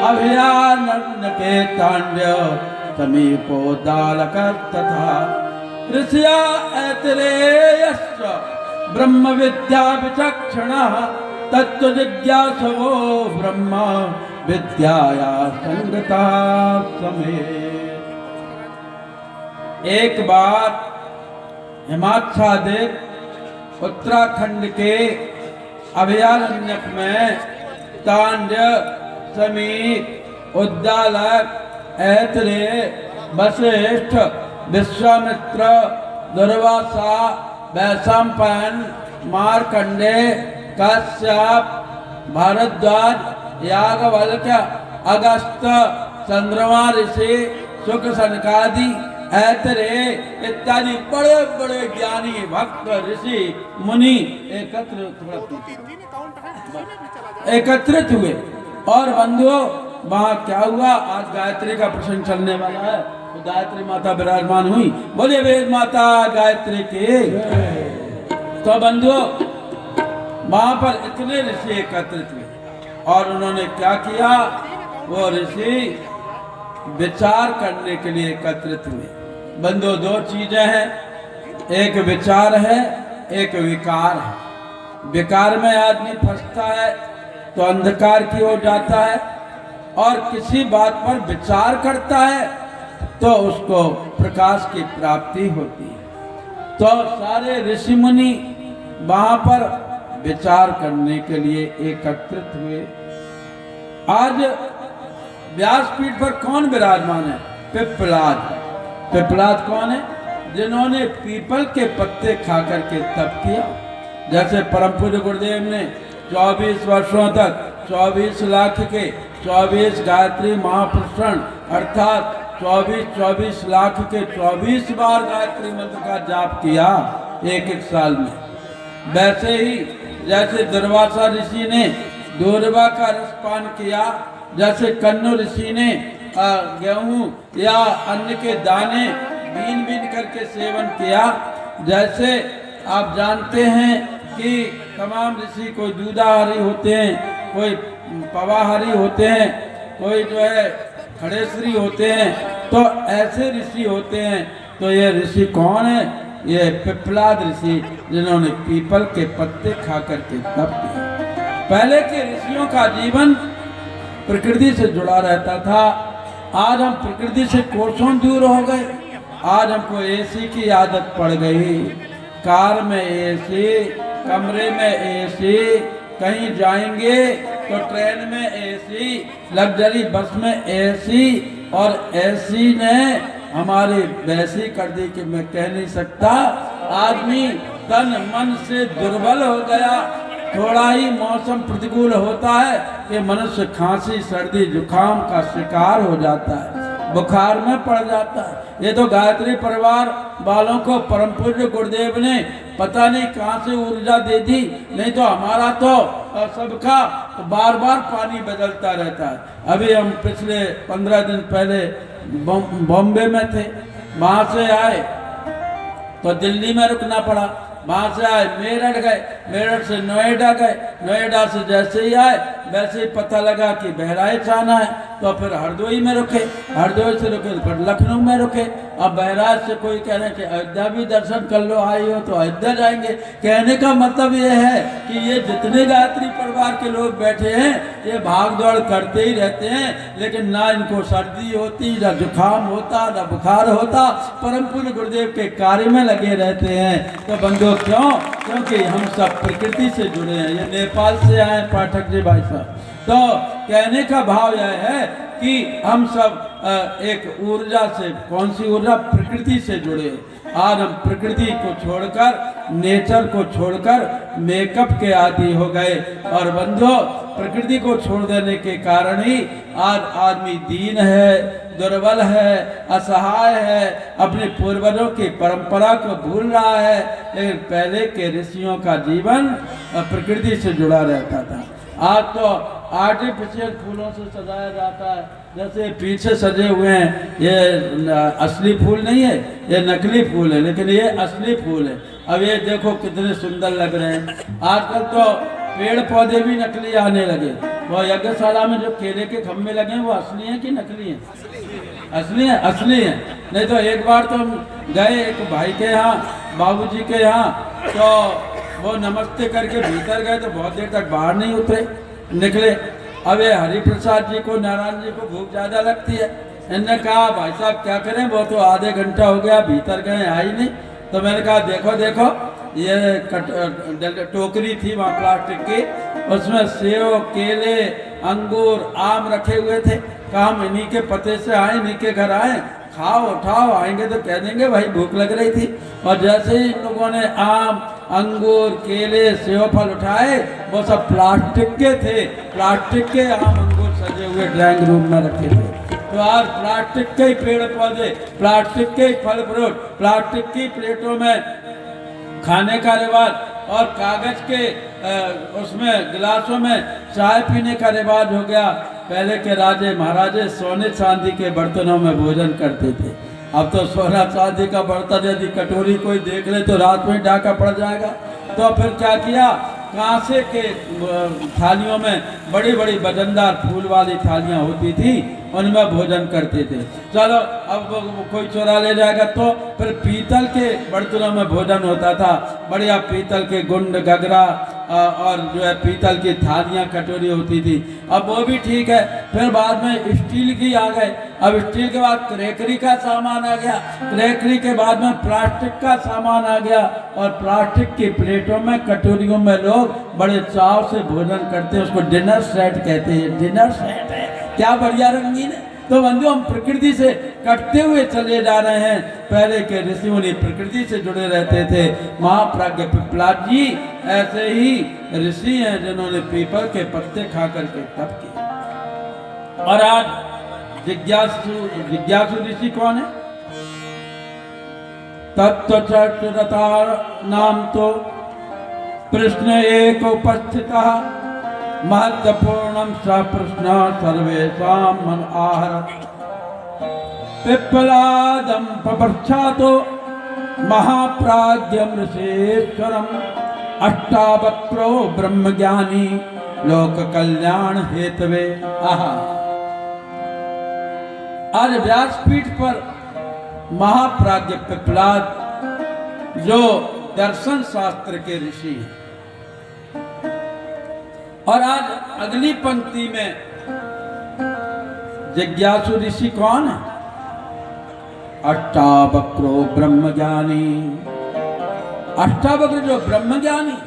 अभयारण्य के तांडव समीपोदालक तथा ऋषिया ऐतरेयश्च ब्रह्म विद्या विचक्षणः तत्व जिज्ञासवो ब्रह्म विद्याया संगता समेत। एक बार हिमाच्छादित उत्तराखंड के अभयारण्य में तांडव समीप उद्दालक ऐतरेय वशिष्ठ विश्वामित्र दुर्वासा वैशंपायन मार्कंडेय कश्यप भारद्वाज याज्ञवल्क्य अगस्त्य चंद्रमा ऋषि शुक सनकादि ऐतरेय इत्यादि बड़े बड़े ज्ञानी भक्त ऋषि मुनि एकत्रित हुए। और बंधुओं, वहाँ क्या हुआ? आज गायत्री का प्रसंग चलने वाला है, तो गायत्री माता विराजमान हुई। बोलिए वेद माता गायत्री की। तो बंधुओं, वहाँ पर इतने ऋषि एकत्रित हुए और उन्होंने क्या किया? वो ऋषि विचार करने के लिए एकत्रित हुए। बंधुओं, दो चीजें हैं, एक विचार है, एक विकार है। विकार में आदमी फंसता है तो अंधकार की ओर जाता है, और किसी बात पर विचार करता है तो उसको प्रकाश की प्राप्ति होती है। तो सारे ऋषि मुनि वहां पर विचार करने के लिए एकत्रित हुए। आज व्यासपीठ पर कौन विराजमान है? पिप्पलाद। पिप्पलाद कौन है? जिन्होंने पीपल के पत्ते खा करके तप किया। जैसे परम पूज्य गुरुदेव ने 24 वर्षों तक 24 लाख के 24 गायत्री महापुरुषण अर्थात 24 लाख के 24 बार गायत्री मंत्र का जाप किया एक साल में। वैसे ही जैसे दुर्वासा ऋषि ने दूरवा का रस पान किया, जैसे कन्नु ऋषि ने गेहूं या अन्न के दाने बीन बीन करके सेवन किया, जैसे आप जानते हैं कि तमाम ऋषि कोई दूधाहारी होते हैं, कोई पवाहारी होते हैं, कोई जो है खड़ेश्वरी होते हैं, तो ऐसे ऋषि होते हैं। तो ये ऋषि कौन है? ये पिपलाद ऋषि जिन्होंने पीपल के पत्ते खा करके तप किया। पहले के ऋषियों का जीवन प्रकृति से जुड़ा रहता था। आज हम प्रकृति से कोसों दूर हो गए। आज हमको एसी की आदत पड़ गई। कार में एसी, कमरे में एसी, कहीं जाएंगे तो ट्रेन में एसी, लग्जरी बस में एसी, और एसी ने हमारी वैसी कर दी कि मैं कह नहीं सकता। आदमी तन मन से दुर्बल हो गया। थोड़ा ही मौसम प्रतिकूल होता है कि मनुष्य खांसी सर्दी जुकाम का शिकार हो जाता है, बुखार में पड़ जाता है। ये तो गायत्री परिवार वालों को परम पूज्य गुरुदेव ने पता नहीं कहां से ऊर्जा दे दी, नहीं तो हमारा तो सबका बार बार पानी बदलता रहता है। अभी हम पिछले 15 दिन पहले बॉम्बे में थे, वहां से आए तो दिल्ली में रुकना पड़ा, वहां से आए मेरठ गए, मेरठ से नोएडा गए, नोएडा से जैसे ही आए वैसे ही पता लगा कि बहराइच आना है, तो फिर हरदोई में रुके, हरदोई से रुके तो फिर लखनऊ में रुके। अब बहराइच से कोई कह रहे हैं कि अयोध्या भी दर्शन कर लो, आई हो तो अयोध्या जाएंगे। कहने का मतलब ये है कि ये जितने गायत्री परिवार के लोग बैठे हैं ये भाग दौड़ करते ही रहते हैं, लेकिन ना इनको सर्दी होती, ना जुकाम होता, ना बुखार होता, परम पूज्य गुरुदेव के कार्य में लगे रहते हैं। तो बंधुओं क्यों? क्योंकि हम सब प्रकृति से जुड़े हैं। ये नेपाल से आए पाठक जी भाई साहब। तो कहने का भाव यह है कि हम सब एक ऊर्जा से, कौन सी ऊर्जा? प्रकृति से जुड़े। आज हम प्रकृति को छोड़कर, नेचर को छोड़कर मेकअप के आदी हो गए। और बंधुओं, प्रकृति को छोड़ देने के कारण ही आज आदमी दीन है, दुर्बल है, असहाय है, अपने पूर्वजों की परंपरा को भूल रहा है। लेकिन पहले के ऋषियों का जीवन प्रकृति से जुड़ा रहता था। आज तो आर्टिफिशियल फूलों से सजाया जाता है, जैसे पीछे सजे हुए हैं, ये असली फूल नहीं है, ये नकली फूल है, लेकिन ये असली फूल है। अब ये देखो कितने सुंदर लग रहे हैं। आजकल तो पेड़ पौधे भी नकली आने लगे। वो यज्ञशाला में जो केले के खम्भे लगे हैं वो असली हैं कि नकली हैं? असली हैं, असली हैं। नहीं तो एक बार तो हम गए एक भाई के यहाँ, बाबूजी के यहाँ, तो वो नमस्ते करके भीतर गए तो बहुत देर तक बाहर नहीं उतरे, निकले। अब ये हरिप्रसाद जी को, नारायण जी को भूख ज्यादा लगती है। इन्होंने कहा भाई साहब क्या करें, वो तो आधे घंटा हो गया भीतर गए, आई नहीं। तो मैंने कहा देखो देखो, ये टोकरी थी वहाँ प्लास्टिक की, उसमें सेव, केले, अंगूर, आम रखे हुए थे। कहा हम इन्हीं के पते से आए, इन्हीं के घर आए, खाओ उठाओ, आएंगे तो कह देंगे भाई भूख लग रही थी। और जैसे ही इन लोगों ने आम, अंगूर, केले, सेव फल उठाए, वो सब प्लास्टिक के थे। प्लास्टिक के आम अंगूर सजे हुए ड्राइंग रूम में रखे थे। तो आज प्लास्टिक के ही पेड़ पौधे, प्लास्टिक के ही फल फ्रूट, प्लास्टिक की प्लेटों में खाने का रिवाज, और कागज के उसमें गिलासों में चाय पीने का रिवाज हो गया। पहले के राजे महाराजे सोने चांदी के बर्तनों में भोजन करते थे। अब तो सोना चांदी का बर्तन यदि कटोरी कोई देख ले तो रात में डाका पड़ जाएगा। तो फिर क्या किया, कांसे के थालियों में बड़ी बड़ी वजनदार फूल वाली थालियां होती थी, उनमें भोजन करते थे। चलो अब कोई चोरा ले जाएगा तो फिर पीतल के बर्तनों में भोजन होता था। बढ़िया पीतल के गुंड, गगरा और जो है पीतल की थालियां, कटोरी होती थी। अब वो भी ठीक है। फिर बाद में स्टील की आ गए। अब स्टील के बाद क्रैकरी का सामान आ गया, क्रैकरी के बाद में प्लास्टिक का सामान आ गया, और प्लास्टिक की प्लेटों में, कटोरियों में लोग बड़े चाव से भोजन करते हैं। उसको डिनर सेट कहते हैं। डिनर सेट है, क्या बढ़िया रंगीन है। तो बंधु, हम प्रकृति से कटते हुए चले जा रहे हैं। पहले के ऋषि मुनि प्रकृति से जुड़े रहते थे। महाप्राज्ञ पिपलाद जी ऐसे ही ऋषि हैं जिन्होंने पीपल के पत्ते खा करके तप किया। और आज जिज्ञासु ऋषि कौन है? तत्वचर्चा नाम तो प्रश्न एक उपस्थित, महत्वपूर्णम स प्रश्न सर्वेषां मन आहरत्। पिप्पलादं पप्रच्छातो महाप्राज्ञं ऋषीश्वरम्, अष्टावक्रो ब्रह्मज्ञानी लोक कल्याण हेतवे। आहा, आज व्यासपीठ पर महाप्राज्ञ पिप्पलाद जो दर्शन शास्त्र के ऋषि हैं। और आज अगली पंक्ति में जिज्ञासु ऋषि कौन है? अष्टावक्रो ब्रह्मज्ञानी। अष्टावक्र जो ब्रह्मज्ञानी,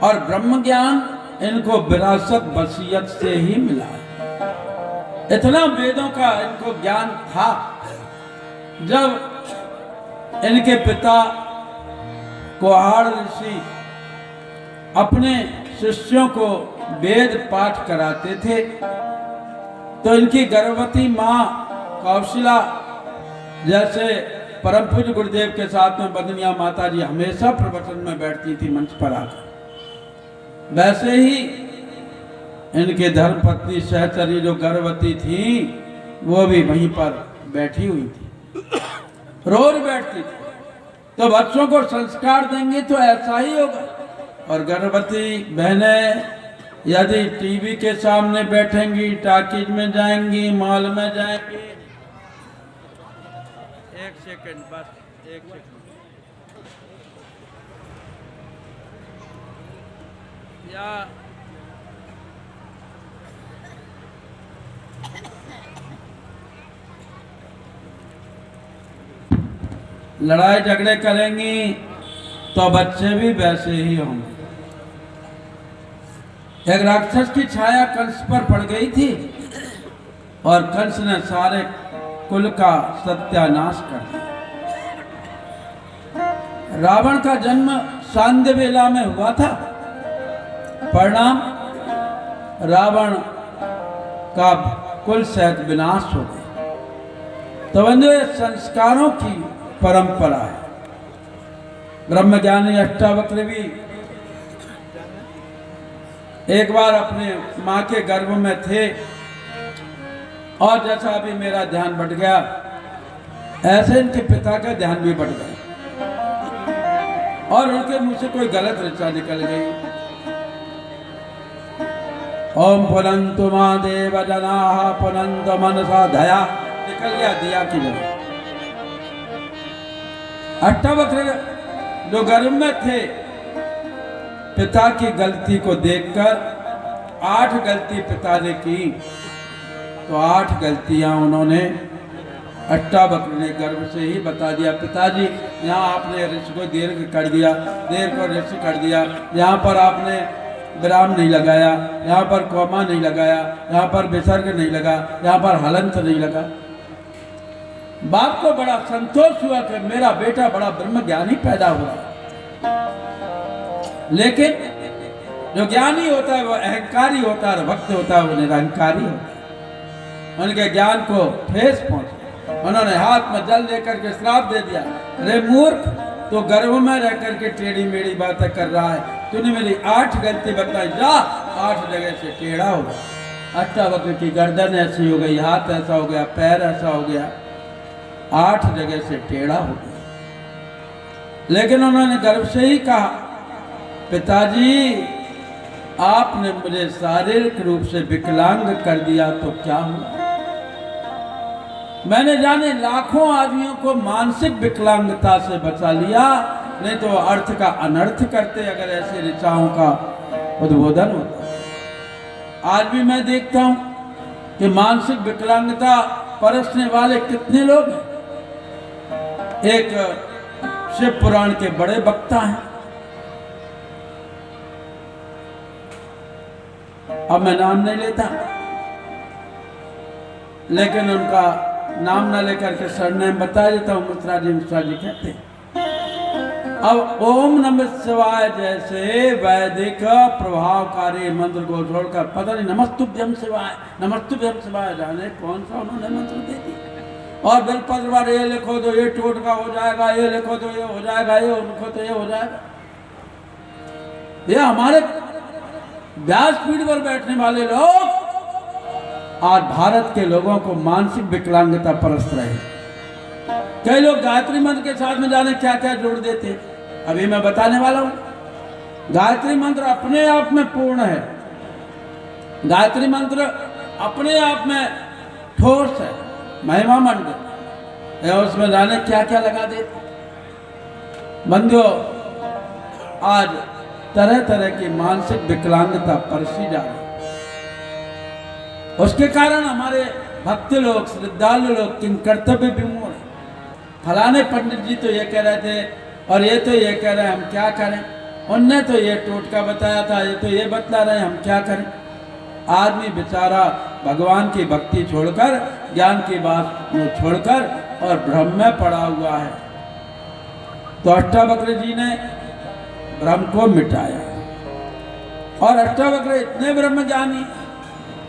और ब्रह्मज्ञान इनको विरासत वसीयत से ही मिला है। इतना वेदों का इनको ज्ञान था। जब इनके पिता कुहाड़ ऋषि अपने शिष्यों को वेद पाठ कराते थे, तो इनकी गर्भवती माँ कौशला, जैसे परम पूज्य गुरुदेव के साथ में बदनिया माता जी हमेशा प्रवचन में बैठती थी मंच पर आकर, वैसे ही इनके धर्मपत्नी सहचरी जो गर्भवती थी वो भी वहीं पर बैठी हुई थी, रोज बैठती थी। तो बच्चों को संस्कार देंगे तो ऐसा ही होगा। और गर्भवती बहनें यदि टीवी के सामने बैठेंगी, टाकीज में जाएंगी, मॉल में जाएंगी, एक सेकंड बस, एक सेकंड, या लड़ाई झगड़े करेंगी तो बच्चे भी वैसे ही होंगे। एक राक्षस की छाया कंस पर पड़ गई थी और कंस ने सारे कुल का सत्यानाश कर दिया। रावण का जन्म सांध्यवेला में हुआ था, परिणाम रावण का कुल सहित विनाश हो गया। तो बंधुओं, संस्कारों की परंपरा है। ब्रह्मज्ञानी अष्टावक्र भी एक बार अपने माँ के गर्भ में थे, और जैसा अभी मेरा ध्यान बढ़ गया ऐसे इनके पिता का ध्यान भी बढ़ गया, और उनके मुंह से कोई गलत ऋचा निकल गई। ओम पुनंतु महादेव जनाः पुनंत मनसा दया, निकल गया दिया की जगह। अष्टावक्र जो गर्भ में थे, पिता की गलती को देखकर 8 गलती पिता ने की, तो 8 गलतियां उन्होंने अष्टावक्र ने गर्भ से ही बता दिया। पिताजी, यहाँ आपने ऋष को दीर्घ कर दिया, दीर्घ को ऋष कर दिया, यहाँ पर आपने विराम नहीं लगाया, यहाँ पर कौमा नहीं लगाया, यहाँ पर विसर्ग नहीं लगा, यहाँ पर हलंत नहीं लगा। बाप को बड़ा संतोष हुआ कि मेरा बेटा बड़ा ब्रह्मज्ञानी पैदा हुआ। लेकिन जो ज्ञानी होता है वो अहंकारी होता है, और भक्त होता है वो निरंकारी होता है। उनके ज्ञान को ठेस पहुंची। उन्होंने हाथ में जल लेकर के श्राप दे दिया, रे मूर्ख, तो गर्भ में रह करके टेढ़ी मेढ़ी बातें कर रहा है, तूने मेरी 8 गलती बताई, जा 8 जगह से टेढ़ा हो गया। अष्टावक्र की गर्दन ऐसी हो गई, हाथ ऐसा हो गया, पैर ऐसा हो गया, 8 जगह से टेढ़ा हो गया। लेकिन उन्होंने गर्भ से ही कहा, पिताजी आपने मुझे शारीरिक रूप से विकलांग कर दिया तो क्या हुआ? मैंने जाने लाखों आदमियों को मानसिक विकलांगता से बचा लिया, नहीं तो अर्थ का अनर्थ करते अगर ऐसे ऋचाओं का उद्बोधन होता। आज भी मैं देखता हूं कि मानसिक विकलांगता परसने वाले कितने लोग हैं। एक शिव पुराण के बड़े वक्ता हैं, अब मैं नाम नहीं लेता, लेकिन उनका नाम न लेकर के सरनेम बता देता हूँ। मिश्रा जी कहते हैं। अब ओम नमः शिवाय जैसे वैदिक प्रभावकारी मंत्र को छोड़कर पता नहीं नमस्तुभ्यम शिवाय जाने कौन सा उन्होंने मंत्र दे दिया। और बेलपत्र बार ये लिखो तो ये टोटका हो जाएगा, ये लिखो तो ये हो जाएगा, ये लिखो तो ये हो जाएगा। ये हमारे व्यासपीठ पर बैठने वाले लोग आज भारत के लोगों को मानसिक विकलांगता परस्त रहे। कई लोग गायत्री मंत्र के साथ में जाने क्या क्या जोड़ देते, अभी मैं बताने वाला हूं। गायत्री मंत्र अपने आप में पूर्ण है, गायत्री मंत्र अपने आप में ठोस है, महिमा मंत्र है, उसमें जाने क्या क्या लगा देते। बंधुओं, आज तरह तरह की मानसिक विकलांगता परसी जा रही, उसके कारण हमारे भक्त लोग, श्रद्धालु लोग किन कर्तव्य विमूढ़ हैं। फलाने पंडित जी तो ये कह रहे थे और ये तो ये कह रहे हैं, हम क्या करें। उनने तो ये टोटका बताया था, ये तो ये बतला रहे हैं, हम क्या करें। आदमी बेचारा भगवान की भक्ति छोड़कर, ज्ञान की बात छोड़कर और भ्रम में पड़ा हुआ है। तो अष्टावक्र जी ने भ्रम को मिटाया और अष्टावक्र इतने ब्रह्मज्ञानी,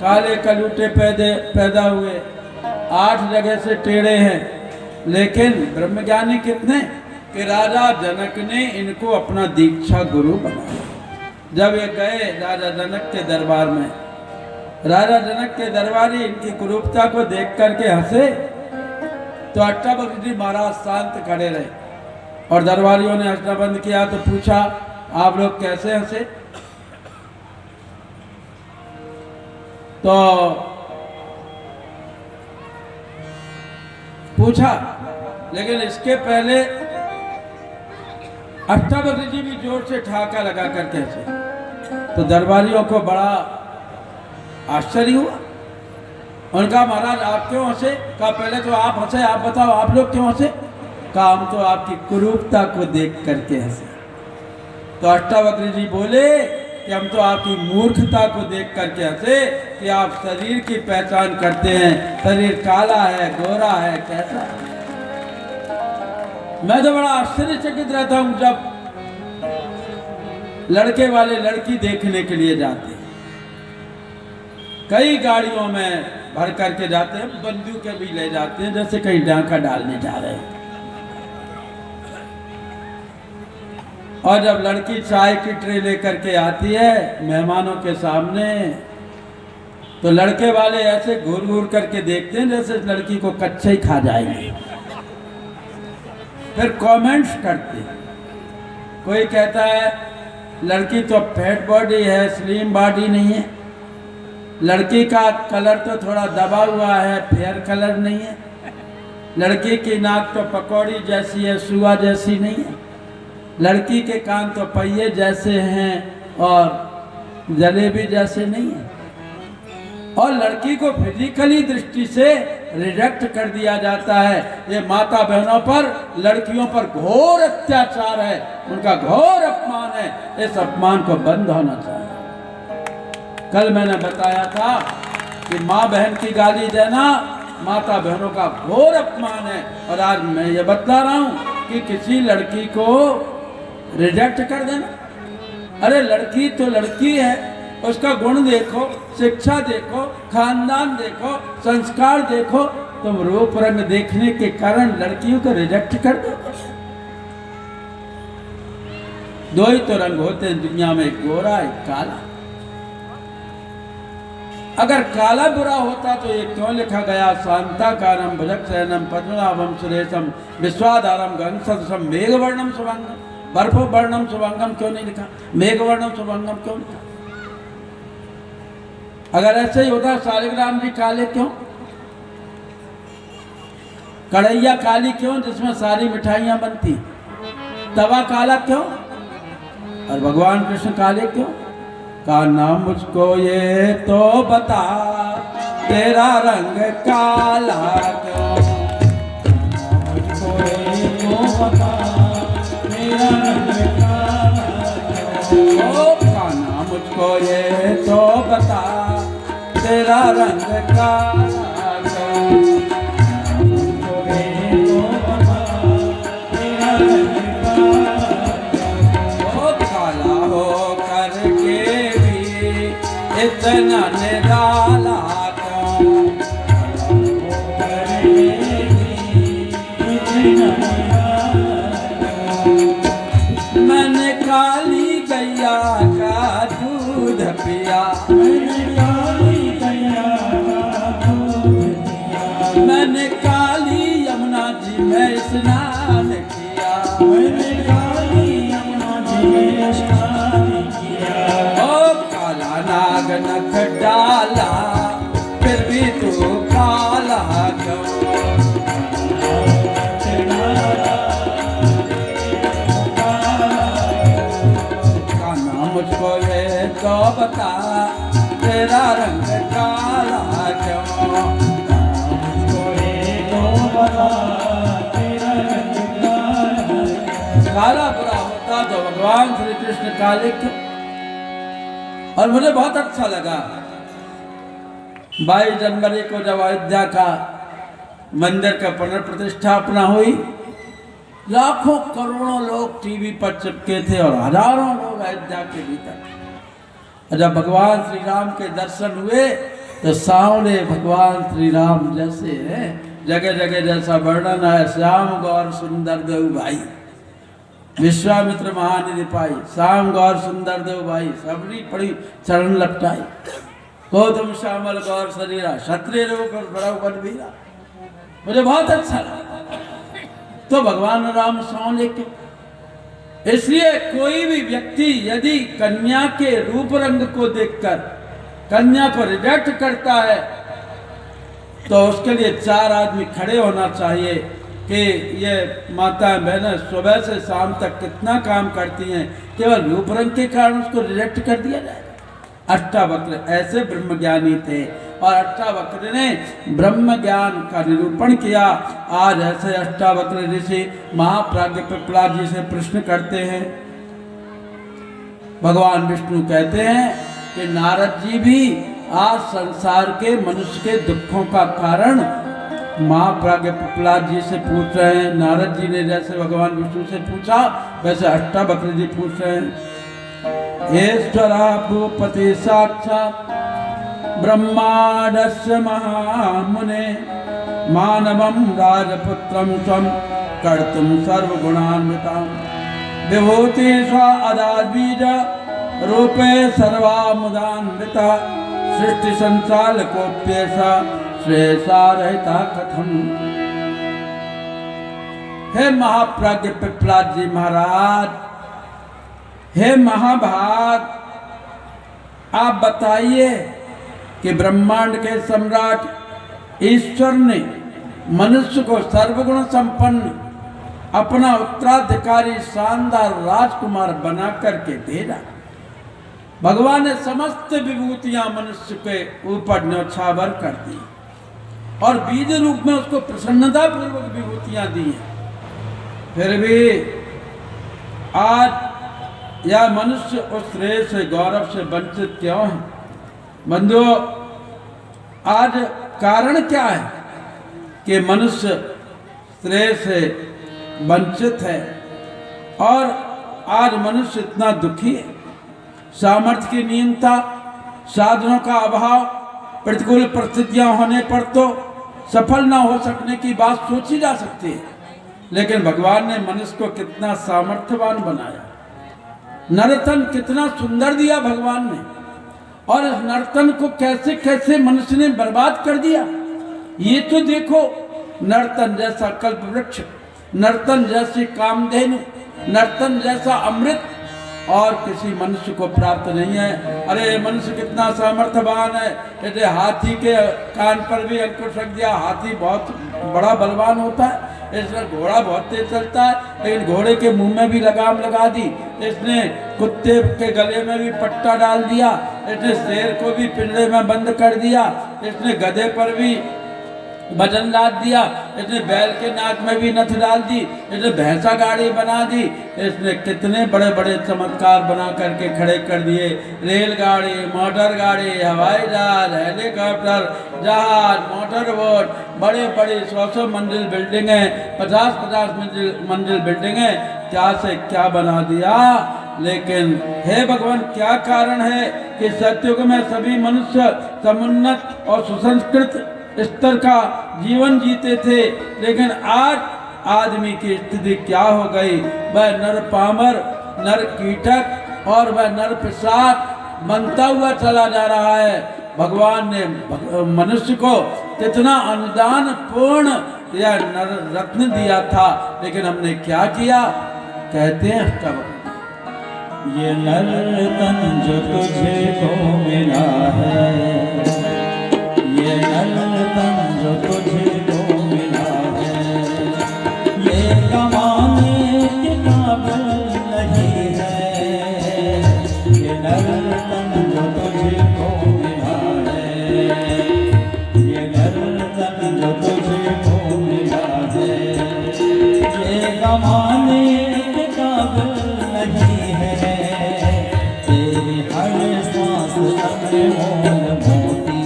काले कलूटे पैदा हुए, 8 जगह से टेढ़े हैं, लेकिन ब्रह्मज्ञानी कितने कि राजा जनक ने इनको अपना दीक्षा गुरु बनाया। जब ये गए राजा जनक के दरबार में, राजा जनक के दरबारी इनकी कुरूपता को देख करके हंसे, तो अष्टावक्र जी महाराज शांत खड़े रहे और दरबारियों ने हंसना बंद किया। तो पूछा, आप लोग कैसे हंसे। तो पूछा, लेकिन इसके पहले अष्टावक्र जी भी जोर से ठहाका लगा करके हंसे। तो दरबारियों को बड़ा आश्चर्य हुआ। उनका, महाराज आप क्यों हंसे। कहा, पहले तो आप हंसे, आप बताओ आप लोग क्यों हंसे। कहा, हम तो आपकी कुरूपता को देख करके हंसे। तो अष्टावक्र जी बोले कि हम तो आपकी मूर्खता को देख करके हंसे कि आप शरीर की पहचान करते हैं, शरीर काला है, गोरा है, कैसा है। मैं तो बड़ा आश्चर्यचकित रहता हूं जब लड़के वाले लड़की देखने के लिए जाते हैं, कई गाड़ियों में भर करके जाते हैं, बंदूक भी ले जाते हैं, जैसे कहीं डांका डालने जा रहे हैं। और जब लड़की चाय की ट्रे लेकर के आती है मेहमानों के सामने, तो लड़के वाले ऐसे घूर घूर करके देखते हैं जैसे लड़की को कच्चे ही खा जाएंगे। फिर कमेंट्स करते हैं। कोई कहता है लड़की तो फैट बॉडी है, स्लिम बॉडी नहीं है। लड़की का कलर तो थोड़ा दबा हुआ है, फेयर कलर नहीं है। लड़की की नाक तो पकौड़ी जैसी है, सुआ जैसी नहीं है। लड़की के कान तो पहिए जैसे हैं और जलेबी जैसे नहीं है। और लड़की को फिजिकली दृष्टि से रिजेक्ट कर दिया जाता है। ये माता बहनों पर, लड़कियों पर घोर अत्याचार है, उनका घोर अपमान है। इस अपमान को बंद होना चाहिए। कल मैंने बताया था कि माँ बहन की गाली देना माता बहनों का घोर अपमान है। और आज मैं ये बता रहा हूँ कि किसी लड़की को रिजेक्ट कर देना। अरे लड़की तो लड़की है, उसका गुण देखो, शिक्षा देखो, खानदान देखो, संस्कार देखो। तुम रूप रंग देखने के कारण लड़कियों को रिजेक्ट कर दो। दो ही तो रंग होते हैं दुनिया में, एक गोरा एक काला। अगर काला बुरा होता तो ये क्यों लिखा गया, शांताकारम भुजगशयनम पद्मनाभम सुरेशम विश्वाधारम गगनसदृशम मेघवर्णम शुभंगम। बर्फो वर्णम शुभंगम क्यों नहीं लिखा, मेघवर्णम शुभंगम क्यों लिखा। अगर ऐसे ही होता शालिग्राम जी काले क्यों, कढ़ैया काली क्यों जिसमें सारी मिठाइयां बनती, तवा काला क्यों, और भगवान कृष्ण काले क्यों। का नाम मुझको ये तो बता, तेरा रंग काला क्यों। मुझको ये तो बता, तेरा रंग काला क्यों। ओ कान्हा मुझको ये तो बता, तेरा रंग काला क्यों। मुझको ये तो बता, तेरा रंग काला क्यों। ओ काला हो करके भी इतना निराला क्यों। मैंने काली गैया का दूध पिया, मैंने काली यमुना जी में स्नान किया, ओ काला नाग नख डाला फिर भी तू काला क्यों। मुझको ये तो बता, तेरा रंग काला क्यों? मुझको ये तो बता, तेरा रंग काला बुरा होता तो भगवान श्री कृष्ण काले क्यों? और मुझे बहुत अच्छा लगा 22 जनवरी को जब अयोध्या का मंदिर का पुनर्प्रतिष्ठापना हुई, लाखों करोड़ों लोग टीवी पर चिपके थे और हजारों लोग अयोध्या के भीतर। और जब भगवान श्री राम के दर्शन हुए तो सामने भगवान श्री राम जैसे हैं, जगह जगह जैसा वर्णन है, श्याम गौर सुंदर देव भाई, विश्वामित्र महानिधि पाई, श्याम गौर सुंदर देव भाई, सबरी पड़ी चरण लपटाई, गौतम श्यामल गौर शरीरा, क्षत्रिय रूप बड़ा बलवीरा। मुझे बहुत अच्छा लगा। तो भगवान राम सौने के, इसलिए कोई भी व्यक्ति यदि कन्या के रूप रंग को देखकर कन्या को रिजेक्ट करता है तो उसके लिए 4 आदमी खड़े होना चाहिए कि ये माता बहनें सुबह से शाम तक कितना काम करती हैं, केवल रूप रंग के कारण उसको रिजेक्ट कर दिया जाएगा। अष्टावक्र ऐसे ब्रह्मज्ञानी थे और अष्टावक्र ने ब्रह्म ज्ञान का निरूपण किया। आज ऐसे अष्टावक्र ऋषि महाप्राज्ञ पिपलाद जी से प्रश्न करते हैं। भगवान विष्णु कहते हैं कि नारद जी भी आज संसार के मनुष्य के दुखों का कारण महाप्राज्ञ पिपलाद जी से पूछ रहे हैं। नारद जी ने जैसे भगवान विष्णु से पूछा वैसे अष्टावक्र जी पूछ रहे हैं। ईश्वरा भूपति साक्षात् ब्रह्मांडस्य महामुने, मानवं राजपुत्रं स्वं कर्तुं सर्वगुणान्वितं, विभूति स्व अदाबीज रूपे सर्वामुदान्विता, सृष्टि संचालकोप्येषा श्रेयसा रहता कथम। हे महाप्राज्ञ पिपलाद जी महाराज, हे महाभाग, आप बताइए कि ब्रह्मांड के सम्राट ईश्वर ने मनुष्य को सर्वगुण संपन्न अपना उत्तराधिकारी शानदार राजकुमार बना करके भेजा। भगवान ने समस्त विभूतियां मनुष्य के ऊपर न्यौछावर कर दी और बीज रूप में उसको प्रसन्नता पूर्वक विभूतियां दी हैं। फिर भी आज यह मनुष्य उस श्रेय से गौरव से वंचित क्यों है? बंधुओं, आज कारण क्या है कि मनुष्य श्रेय से वंचित है और आज मनुष्य इतना दुखी है? सामर्थ्य की न्यूनता, साधनों का अभाव, प्रतिकूल परिस्थितियां होने पर तो सफल न हो सकने की बात सोची जा सकती है, लेकिन भगवान ने मनुष्य को कितना सामर्थ्यवान बनाया। नर्तन कितना सुंदर दिया भगवान ने, और इस नर्तन को कैसे कैसे मनुष्य ने बर्बाद कर दिया। ये तो देखो, नर्तन जैसा कल्प वृक्ष, नर्तन जैसी कामधेनु, नर्तन जैसा अमृत और किसी मनुष्य को प्राप्त नहीं है। अरे मनुष्य कितना सामर्थ्यवान है, जैसे हाथी के कान पर भी अंकुश रख दिया। हाथी बहुत बड़ा बलवान होता है, इसने घोड़ा बहुत तेज चलता है, लेकिन घोड़े के मुंह में भी लगाम लगा दी, इसने कुत्ते के गले में भी पट्टा डाल दिया, इसने शेर को भी पिंजरे में बंद कर दिया, इसने गधे पर भी वजन लाद दिया, इसने बैल के नाक में भी नथ डाल दी, इसने भैंसा गाड़ी बना दी, इसने कितने बड़े बड़े चमत्कार बना करके खड़े कर दिए। रेलगाड़ी, मोटर गाड़ी, हवाई जहाज, हेलीकॉप्टर, जहाज, मोटर बोट, बड़े बड़े 100 मंजिल बिल्डिंगें, 50 मंजिल बिल्डिंगें, क्या से क्या बना दिया। लेकिन हे भगवान, क्या कारण है कि सतयुग में सभी मनुष्य समुन्नत और सुसंस्कृत स्तर का जीवन जीते थे, लेकिन आज आदमी की स्थिति क्या हो गई? वह नर पामर, नर कीटक और वह नर पिशाच बनता हुआ चला जा रहा है। भगवान ने मनुष्य को कितना अनुदान पूर्ण यह नर रत्न दिया था, लेकिन हमने क्या किया? कहते हैं अष्टावक्र, ये नर्तन जो तुझे को मिला है, ये नर्तन जो तुझे को मिला है, ये कमाने के काबिल नहीं है, ये नर्तन जो तुझको मिला है, ये नर्तन जो तुझको मिला है, ये गवाने के काबिल नहीं है। तेरी हर सांस अनमोल मोती,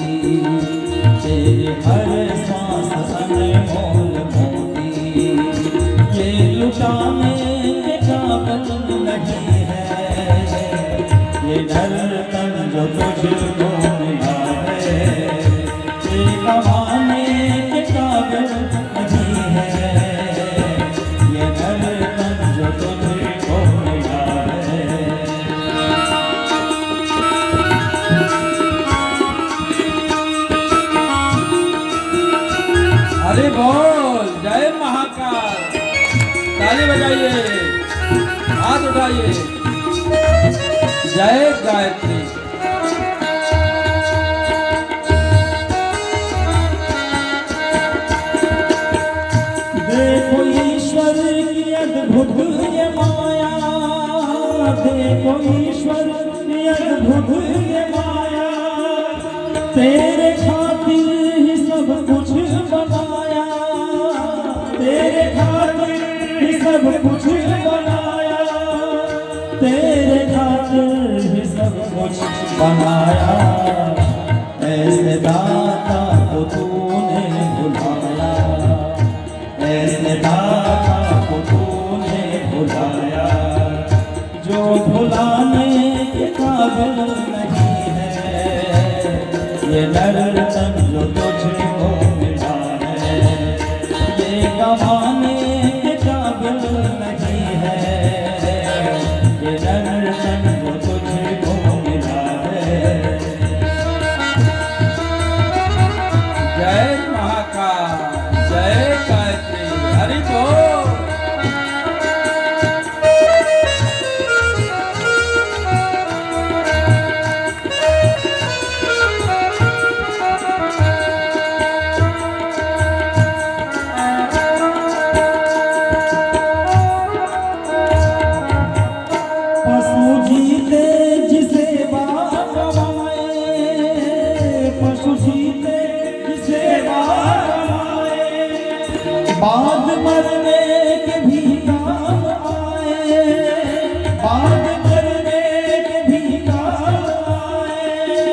तेरी हर सांस अनमोल मोती, ये लुटाने के काबिल नहीं है। ये नर्तन जो तुझको मिला है, ये गवाने के काबिल नहीं है। ये नर्तन जो तुझको मिला है। अरे बोल जय महाकाल, ताली बजाइए, हाथ उठाइए, जय गायत्री। देखो ईश्वर की अद्भुत ये माया, देखो ईश्वर की अद्भुत ये माया, तेरे खातिर ही सब कुछ बनाया, तेरे खातिर ही सब कुछ बनाया, तेरे खातिर ही सब कुछ बनाया। ऐसे दाता को तूने बुलाया, ऐसे दाता को तूने बुलाया, जो भुलाने के काबिल नहीं है। ये नर्तन जो तुझको मिला है, ये गवाने के काबिल नहीं है। ये नर्तन जो तुझको मिला है। जय महाकाल, जय गायत्री, हरि बोल। पशु जीते जिसे बात गवाए, पशु जीते जिसे बात गवाए, बाद मरने के भी काम आए, बाद मरने के भी काम आए,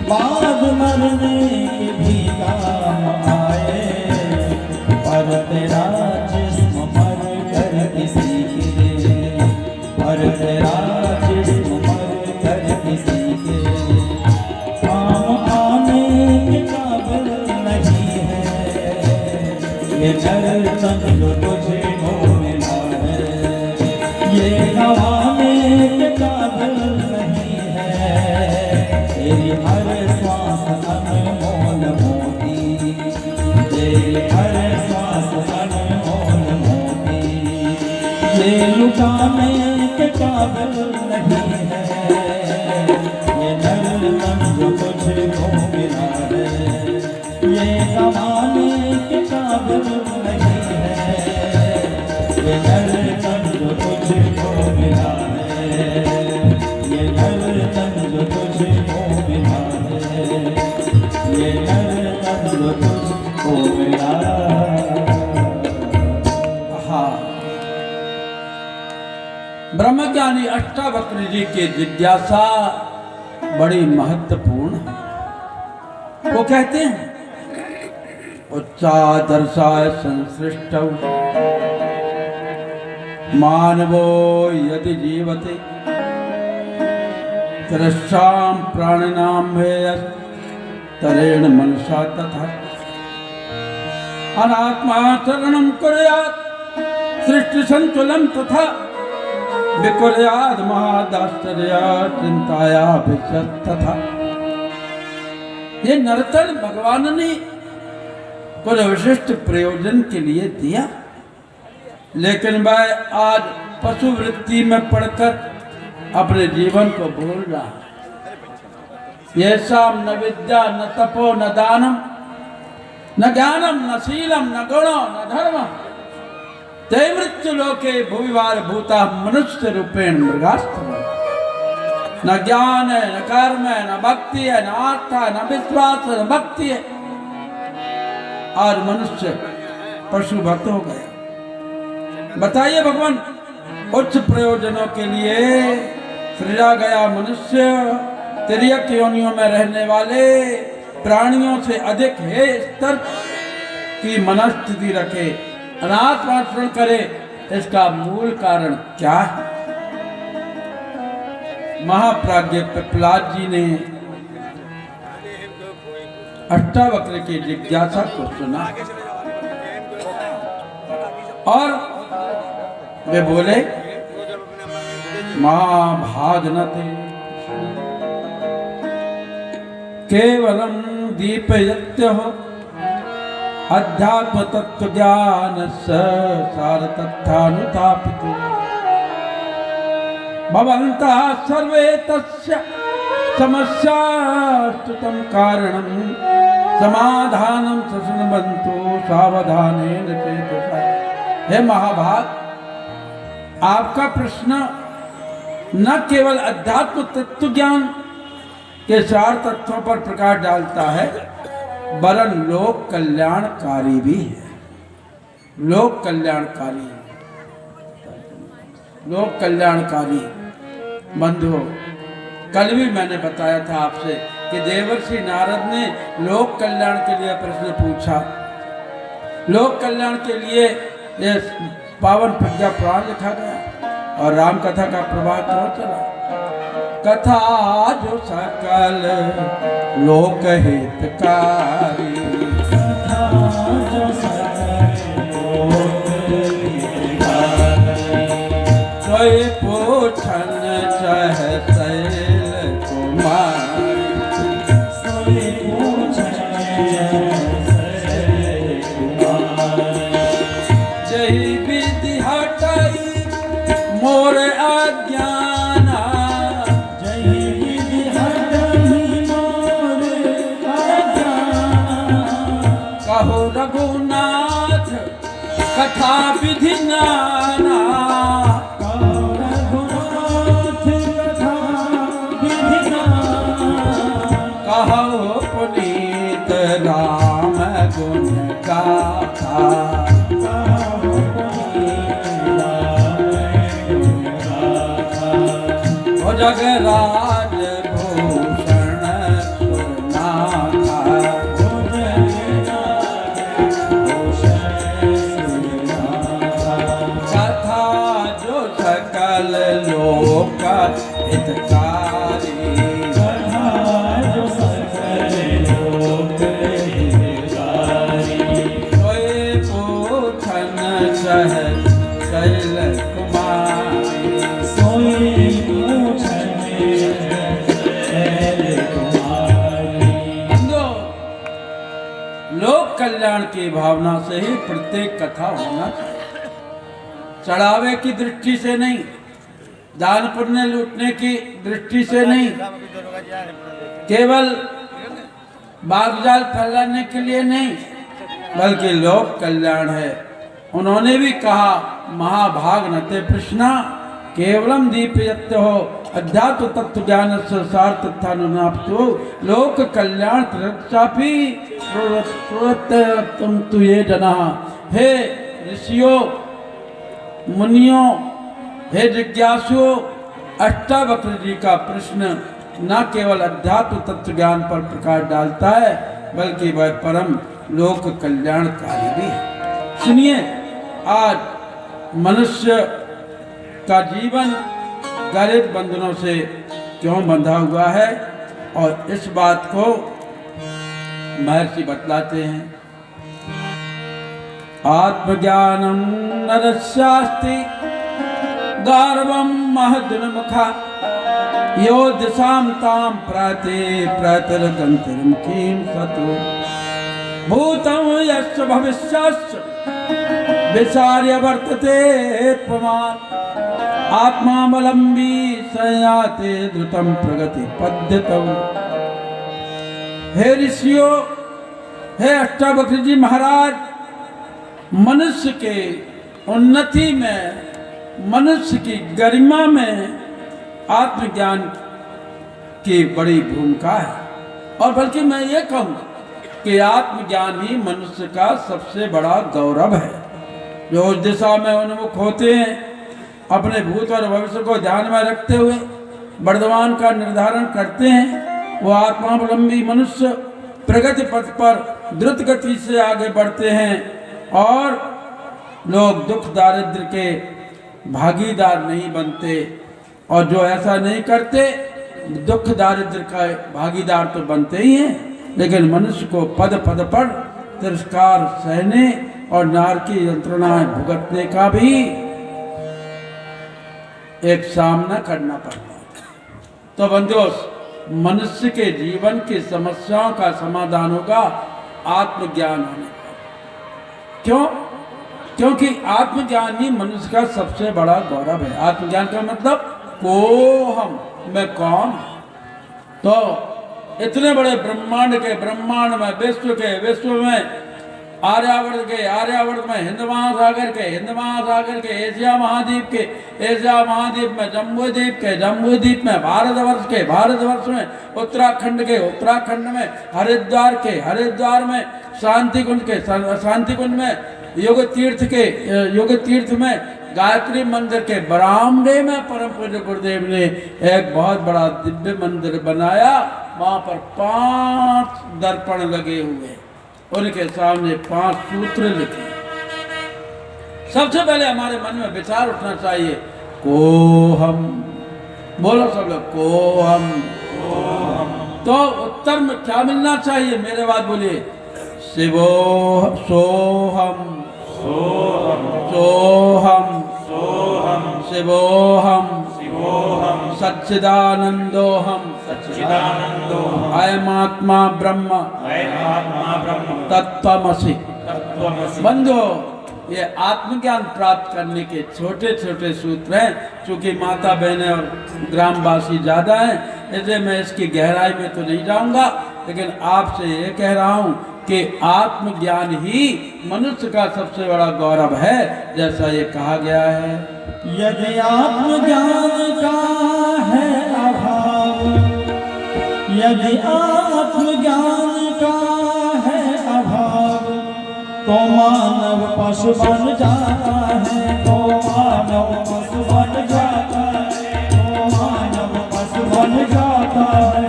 बाद मरने के भी काम आए। पर तेरा जिस्म मर कर किसी के, पर तेरा जिस्म मर कर किसी के काम आने के काबिल नहीं है। ये नर्तन जो तुझको मिला है, ये गवाने के काबिल नहीं है। तेरी हर सांस अनमोल मोती, तेरी हर सांस अनमोल मोती, ये लुटाने के काबिल नहीं है। ये नर्तन जो तुझको मिला है, ये गवाने के काबिल नहीं है। ये नर्तन जो तुझको मिला है, ये नर्तन जो तुझको मिला है, ये नर्तन जो तुझको मिला है। हाँ, ब्रह्मज्ञानी अष्टावक्र जी की जिज्ञासा बड़ी महत्वपूर्ण है। वो कहते हैं उच्चादर्शाय संसृष्ट मानवो यदि जीवते तरस्याम प्राणिनाम हेयस तरेण मनसा तथा अनात्मा शरणं कुर्यात् सृष्टि संतुलन तथा विकुर्यात् महादाश्चर्या चिंताया भिषत तथा। ये नर्तन भगवान ने कुछ विशिष्ट प्रयोजन के लिए दिया, लेकिन वह आज पशु वृत्ति में पढ़कर अपने जीवन को भूल रहा है। ये शाम न विद्या न तपो न दानम न ज्ञानम न शीलम न गुणो न धर्म ते मृत्यु लोके भुविवार भूता मनुष्य रूपेण मृगास्त्र। न ज्ञान है, न कर्म है, न भक्ति है, न आस्था है, न विश्वास है, न भक्ति है। और मनुष्य पशु भक्त हो गया। बताइए भगवान, उच्च प्रयोजनों के लिए सृजा गया मनुष्य तिर्यक योनियों में रहने वाले प्राणियों से अधिक है स्तर की मनस्थिति रखे, अनाथ आचरण करे। इसका मूल कारण क्या है? महाप्राज्ञ पिपलाद जी ने अष्टावक्र की जिज्ञासा को सुना और वे बोले, महाभागनते केवलम दीपयत्य हो अध्यात्म तत्व ज्ञान सार तथानुतापित भवन्तः सर्वे तस्य समस्यास्तुतं कारणं समाधानं शृण्वन्तु सावधानेन चेतसा। हे महाभाग, आपका प्रश्न न केवल अध्यात्म तत्व ज्ञान के सार तत्वों पर प्रकाश डालता है, वरन लोक कल्याणकारी भी है। लोक कल्याणकारी, लोक कल्याणकारी बंधुओं, कल भी मैंने बताया था आपसे कि देवर्षि नारद ने लोक कल्याण के लिए प्रश्न पूछा। लोक कल्याण के लिए ये पावन प्रज्ञा पुराण लिखा गया और राम कथा का प्रवाह क्यों चला? कथा जो सकल लोक हितकारी, कोई पूछन चह शैल कुमार, कोई पूछन शैल कुमार, जही विधि हटाई मोर अज्ञाना, जही विधि हटाई मोर अज्ञाना, कहो रघुनाथ कथा विधि नाना, पुनीत राम गुण गाथा, ओ जगराज भूषण सुरनाथा, कथा जो सकल लोक हितकारी, शैल कुमारी, सोई पूछन शैल कुमारी। लोक कल्याण की भावना से ही प्रत्येक कथा होना चाहिए। चढ़ावे की दृष्टि से नहीं, दान पुण्य लूटने की दृष्टि से नहीं, केवल बागजाल फैलाने के लिए नहीं, बल्कि लोक कल्याण है। उन्होंने भी कहा, महाभाग नते प्रश्ना केवलम दीपयत्य हो अध्यात्म तत्व ज्ञान सार तथानुनाप्तो लोक कल्याण रक्षापि तुम तु ये जना। हे ऋषियों, मुनियों, हे जिज्ञासुओं, अष्टावक्र जी का प्रश्न न केवल अध्यात्म तत्व ज्ञान पर प्रकाश डालता है, बल्कि वह परम लोक कल्याणकारी भी है। सुनिए, आज मनुष्य का जीवन गलित बंधनों से क्यों बंधा हुआ है, और इस बात को महर्षि बतलाते हैं। आत्मज्ञानम नरस्यास्ति गार्वम महदुन्मुखा, यो दिशाम ताम प्राते प्रतरतंत्रम कीम सतो, भूतं यस्य भविष्यस्य विचार्य वर्तते प्रमाण, आत्मावलंबी संयाते द्रुतम प्रगति पद्यतौ। हे ऋषियों, हे अष्टावक्र जी महाराज, मनुष्य के उन्नति में, मनुष्य की गरिमा में आत्मज्ञान की बड़ी भूमिका है। और बल्कि मैं ये कहूँ कि आत्मज्ञान ही मनुष्य का सबसे बड़ा गौरव है। जो उस दिशा में उन्मुख होते हैं, अपने भूत और भविष्य को ध्यान में रखते हुए वर्तमान का निर्धारण करते हैं, वो आत्मावलंबी मनुष्य प्रगति पथ पर द्रुत गति से आगे बढ़ते हैं और लोग दुख दारिद्र के भागीदार नहीं बनते। और जो ऐसा नहीं करते दुख दारिद्र का भागीदार तो बनते ही हैं, लेकिन मनुष्य को पद पद पर तिरस्कार सहने और नारकी यंत्रणाएं भुगतने का भी एक सामना करना पड़ता है। तो बंधुओं, मनुष्य के जीवन की समस्याओं का समाधान होगा आत्मज्ञान होने पर। क्यों? क्योंकि आत्मज्ञान ही मनुष्य का सबसे बड़ा गौरव है। आत्मज्ञान का मतलब कोहम, मैं कौन। तो इतने बड़े ब्रह्मांड में, विश्व में, आर्यावर्त में, हिंद महासागर के, एशिया महाद्वीप में, जम्बूद्वीप में, भारतवर्ष में, उत्तराखंड में, हरिद्वार में, शांति कुंज में, योग तीर्थ में, गायत्री मंदिर के बरामदे में परम पूज्य गुरुदेव ने एक बहुत बड़ा दिव्य मंदिर बनाया। वहां पर 5 दर्पण लगे हुए, उनके सामने 5 सूत्र लिखे। सबसे पहले हमारे मन में विचार उठना चाहिए, कोहम। बोलो सब लोग, कोहम। तो उत्तर में क्या मिलना चाहिए? मेरे बात बोलिए, शिवो सोहम, सोहम, शिवोहम, सच्चिदानंदोहम, अयमात्मा ब्रह्म, तत्त्वमसि। बंधो, ये आत्मज्ञान प्राप्त करने के छोटे छोटे सूत्र हैं। चूंकि माता बहनें और ग्रामवासी ज़्यादा हैं, इसलिए मैं इसकी गहराई में तो नहीं जाऊंगा, लेकिन आपसे ये कह रहा हूँ कि आत्मज्ञान ही मनुष्य का सबसे बड़ा गौरव है, जैसा ये कहा गया है। यदि आत्मज्ञान का है अभाव, यदि आत्मज्ञान का है अभाव, तो मानव पशु बन जाता है, तो मानव पशु बन जाता है, तो मानव पशु बन जाता है।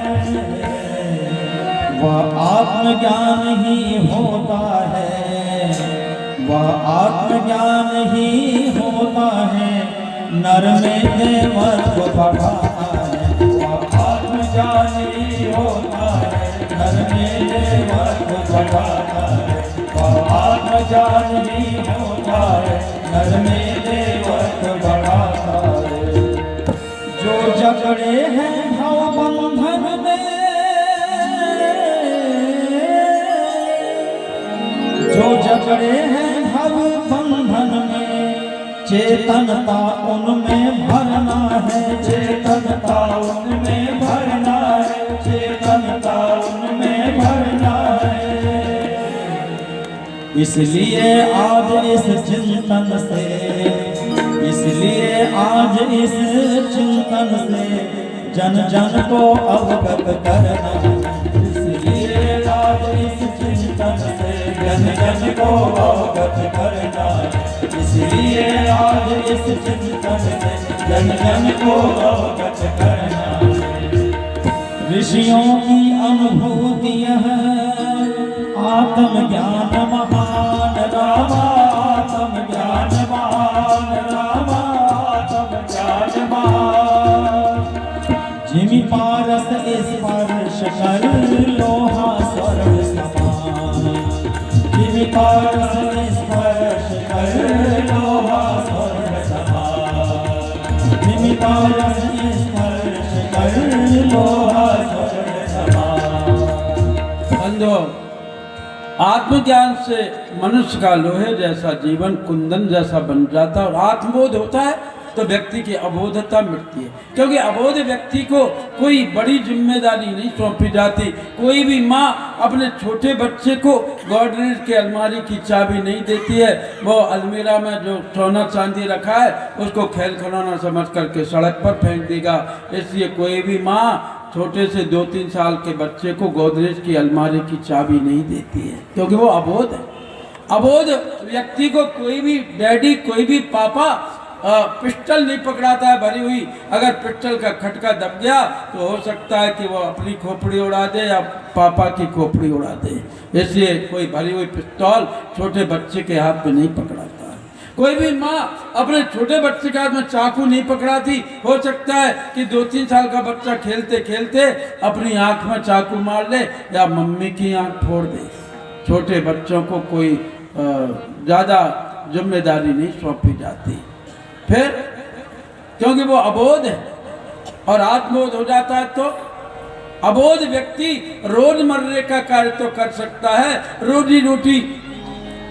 वह आत्मज्ञान ही होता है, वह आत्मज्ञान ही होता है, नर में देवर को बढ़ाता है। वह आत्मज्ञान ही होता है, नर में देवर को बढ़ाता है। वह आत्मज्ञान ही होता है, नर में देवर को बढ़ाता है। जो जकड़े हैं भव बंधन में, जो जकड़े हैं भव बंधन में, चेतनता उनमें भरना है, चेतनता उनमें भरना है, चेतनता उनमें भरना है। इसलिए आज इस चिंतन से, इसलिए आज इस चिंतन से जन जन को अवगत करना। इसलिए आज इस चिंतन से जन जन को अवगत करना। इसलिए आज इस चिंतन से जन जन को अवगत करना। ऋषियों की अनुभूतियाँ आत्मज्ञान महान राम, आत्मज्ञान महान राम, आत्मज्ञान महान। जिमि पारस स्पर्श कर लोहा स्वर्ग समान, जिमि पारस स्पर्श कर लोहा स्वर्ग समान, जिमि पारस स्पर्श कर लोहा स्वर्ग समान। बंधो, आत्मज्ञान से मनुष्य का लोहे जैसा जीवन कुंदन जैसा बन जाता है और आत्मबोध होता है तो व्यक्ति की अबोधता मिटती है। क्योंकि अबोध व्यक्ति को कोई बड़ी जिम्मेदारी नहीं सौंपी जाती। कोई भी माँ अपने छोटे बच्चे को गोदरेज के अलमारी की चाबी नहीं देती है। वो अलमीरा में जो सोना चांदी रखा है उसको खेल खिलौना समझ करके सड़क पर फेंक देगा। इसलिए कोई भी माँ छोटे से 2-3 साल के बच्चे को गोदरेज की अलमारी की चाबी नहीं देती है, क्योंकि वो अबोध है। अबोध व्यक्ति को कोई भी डैडी, कोई भी पापा पिस्टल नहीं पकड़ाता है भरी हुई। अगर पिस्टल का खटका दब गया तो हो सकता है कि वो अपनी खोपड़ी उड़ा दे या पापा की खोपड़ी उड़ा दे। इसलिए कोई भरी हुई पिस्तौल छोटे बच्चे के हाथ में नहीं पकड़ाता है। कोई भी माँ अपने छोटे बच्चे के हाथ में चाकू नहीं पकड़ाती। हो सकता है कि 2-3 साल का बच्चा खेलते खेलते अपनी आँख में चाकू मार ले या मम्मी की आँख फोड़ दे। छोटे बच्चों को कोई ज़्यादा जिम्मेदारी नहीं सौंपी जाती, फिर क्योंकि वो अबोध है। और आत्मबोध हो जाता है तो अबोध व्यक्ति रोजमर्रे का कार्य तो कर सकता है, रोजी रोटी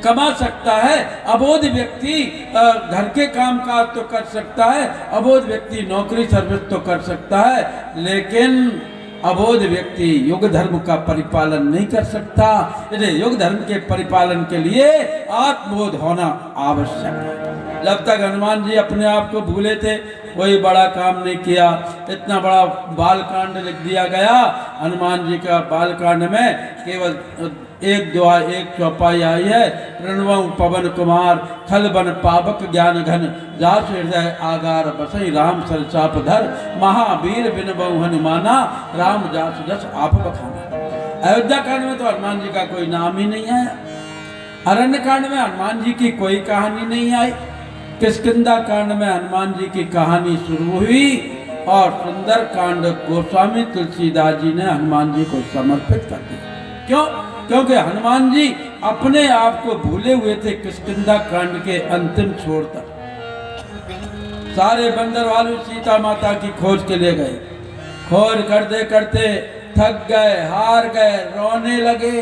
कमा सकता है। अबोध व्यक्ति घर के काम काज तो कर सकता है, अबोध व्यक्ति नौकरी सर्विस तो कर सकता है, लेकिन अबोध व्यक्ति युग धर्म का परिपालन नहीं कर सकता। इसलिए युग धर्म के परिपालन के लिए आत्मबोध होना आवश्यक है। जब तक हनुमान जी अपने आप को भूले थे, कोई बड़ा काम नहीं किया। इतना बड़ा बालकांड लिख दिया गया। हनुमान जी का बालकांड में केवल एक दुआ, एक चौपाई आई है, प्रणवं पवन कुमार खल बन पावक ज्ञान घन जासु हृदय आगार बसई राम सर चाप धर महावीर बिन बहु हनुमाना राम जासु जस आप बखाना। अयोध्या कांड में तो हनुमान जी का कोई नाम ही नहीं आया। अरण्य कांड में हनुमान जी की कोई कहानी नहीं आई। किष्किंधा कांड में हनुमान जी की कहानी शुरू हुई और सुंदर कांड गोस्वामी तुलसीदास जी ने हनुमान जी को समर्पित कर दिया। क्यों? क्योंकि हनुमान जी अपने आप को भूले हुए थे। किष्किंधा कांड के अंतिम छोर तक सारे बंदर वालों सीता माता की खोज के लिए गए। खोज करते करते थक गए, हार गए, रोने लगे,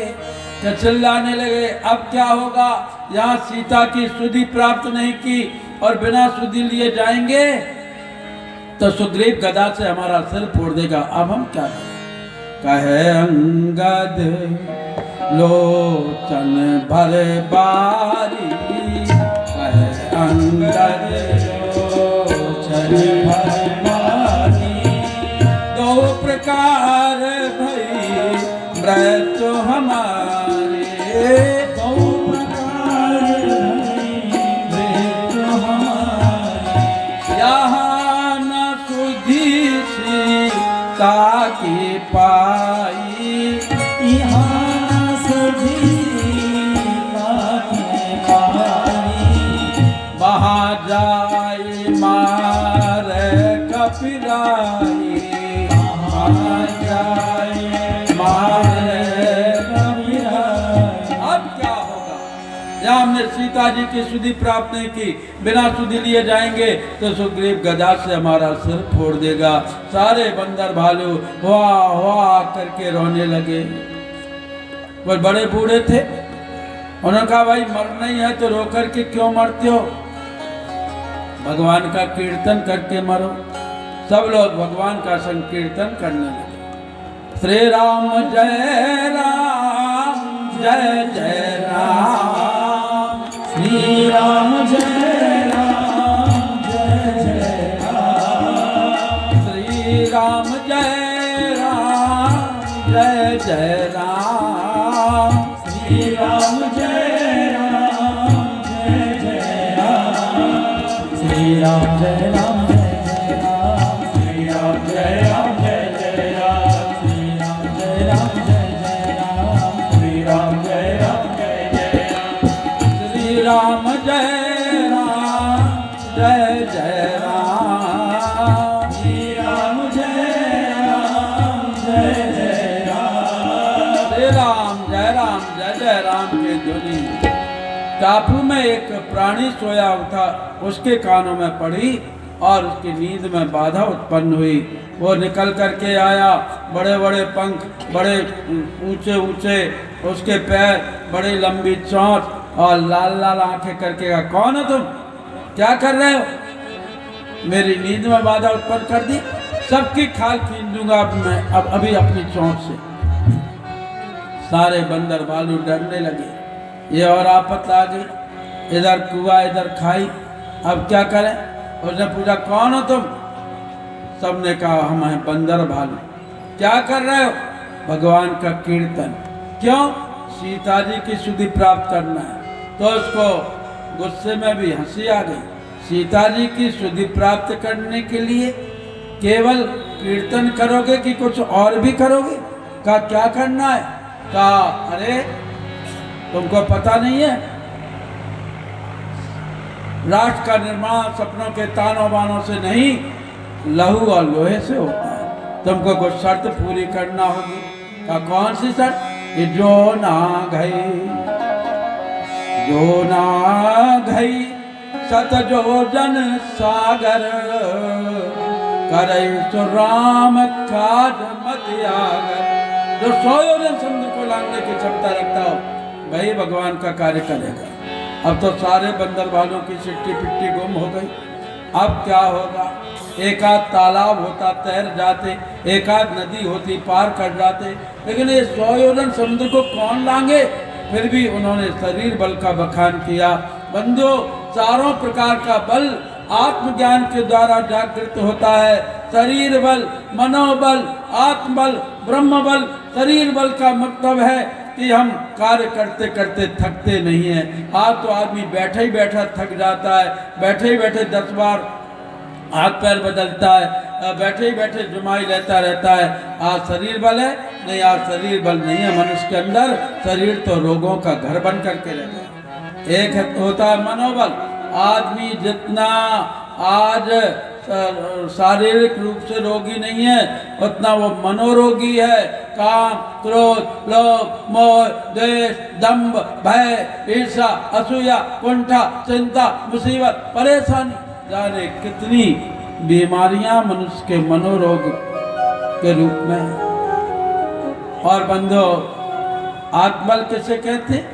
चिल्लाने लगे। अब क्या होगा? यहाँ सीता की सुधि प्राप्त नहीं की और बिना सुधि लिए जाएंगे तो सुग्रीव गदा से हमारा सिर फोड़ देगा। अब हम क्या करें? कहे अंगद लोचन भरे बारी, कहे अंगद लोचन भरे बारी, दो प्रकार भई मृत्यु हमारे, दो प्रकार भई मृत्यु हमारे, यहाँ न सुधी सीता की पाई, यहाँ वहाँ जाए मारे कपिराई, वहाँ जाए मारे कपिराई। अब क्या होगा? जहाँ हमने सीता जी की सुधि प्राप्त नहीं की, बिना सुधि लिए जाएंगे तो सुग्रीव गदा से हमारा सिर फोड़ देगा। सारे बंदर भालू वाह वाह करके रोने लगे। वो बड़े बूढ़े थे, उन्होंने कहा भाई मरना ही है तो रो करके क्यों मरते हो? भगवान का कीर्तन करके मरो। सब लोग भगवान का संकीर्तन करने लगे। श्री राम जय राम जय जय राम, श्री राम जय राम जय जय राम, श्री राम जय राम जय जय राम, श्री राम जय राम जय जय राम, श्री राम जय राम जय जय राम, श्री राम जय राम जय जय राम, श्री राम जय राम जय जय राम, श्री राम जय राम जय जय राम, श्री राम जय राम जय जय राम, श्री राम जय राम जय जय राम, श्री राम जय राम जय जय राम के ध्वनि टापू में एक प्राणी सोया उठा, उसके कानों में पड़ी और उसकी नींद में बाधा उत्पन्न हुई। वो निकल करके आया, बड़े बड़े पंख, बड़े ऊंचे ऊंचे उसके पैर, बड़ी लंबी चोंच और लाल लाल आंखें करके कहा, कौन हो तुम? क्या कर रहे हो? मेरी नींद में बाधा उत्पन्न कर दी, सबकी खाल खींच दूंगा मैं अब अभी अपनी चोंच से। सारे बंदर भालू डरने लगे। ये और आफत आ गई, इधर कुआ इधर खाई, अब क्या करें? उसने पूछा कौन हो तुम? सबने कहा हम हैं बंदर भालू। क्या कर रहे हो? भगवान का कीर्तन। क्यों? सीता जी की सुधि प्राप्त करना है। तो उसको गुस्से में भी हंसी आ गई। सीता जी की सुधि प्राप्त करने के लिए केवल कीर्तन करोगे कि कुछ और भी करोगे? का क्या करना है? का अरे तुमको पता नहीं है, राष्ट्र का निर्माण सपनों के तानों बानों से नहीं, लहू और लोहे से होता है। तुमको कुछ शर्त पूरी करना होगी। का कौन सी शर्त? कि जो ना घई सत जो जन सागर करे सो राम काज मत आगर। जो 100 योजन समुद्र को लांघने की क्षमता रखता हो वही भगवान का कार्य करेगा। अब तो सारे बंदर वालों की चिट्टी पिट्टी गुम हो गई। अब क्या होगा? एक आध तालाब होता तैर जाते, एक आध नदी होती पार कर जाते, लेकिन ये 100 योजन समुद्र को कौन लांगे? फिर भी उन्होंने शरीर बल का बखान किया। बंधुओं, चारों प्रकार का बल आत्मज्ञान के द्वारा जागृत होता है। शरीर बल, मनोबल, आत्मबल, ब्रह्म बल। शरीर बल का मतलब है कि हम कार्य करते करते थकते नहीं हैं। आज तो आदमी बैठे ही बैठा थक जाता है, बैठे ही बैठे 10 बार हाथ पैर बदलता है, बैठे ही बैठे जुमाई लेता रहता है। आज शरीर बल है? नहीं, आज शरीर बल नहीं है मनुष्य के अंदर। शरीर तो रोगों का घर बन करके रह गया। एक होता है मनोबल। आदमी जितना आज शारीरिक रूप से रोगी नहीं है, उतना वो मनोरोगी है। काम, क्रोध, लोभ, मोह, द्वेष, दंभ, भय, ईर्ष्या, असूया, कुंठा, चिंता, मुसीबत, परेशानी, जाने कितनी बीमारियां मनुष्य के मनोरोग के रूप में है। और बंधो, आत्मबल किसे कहते हैं?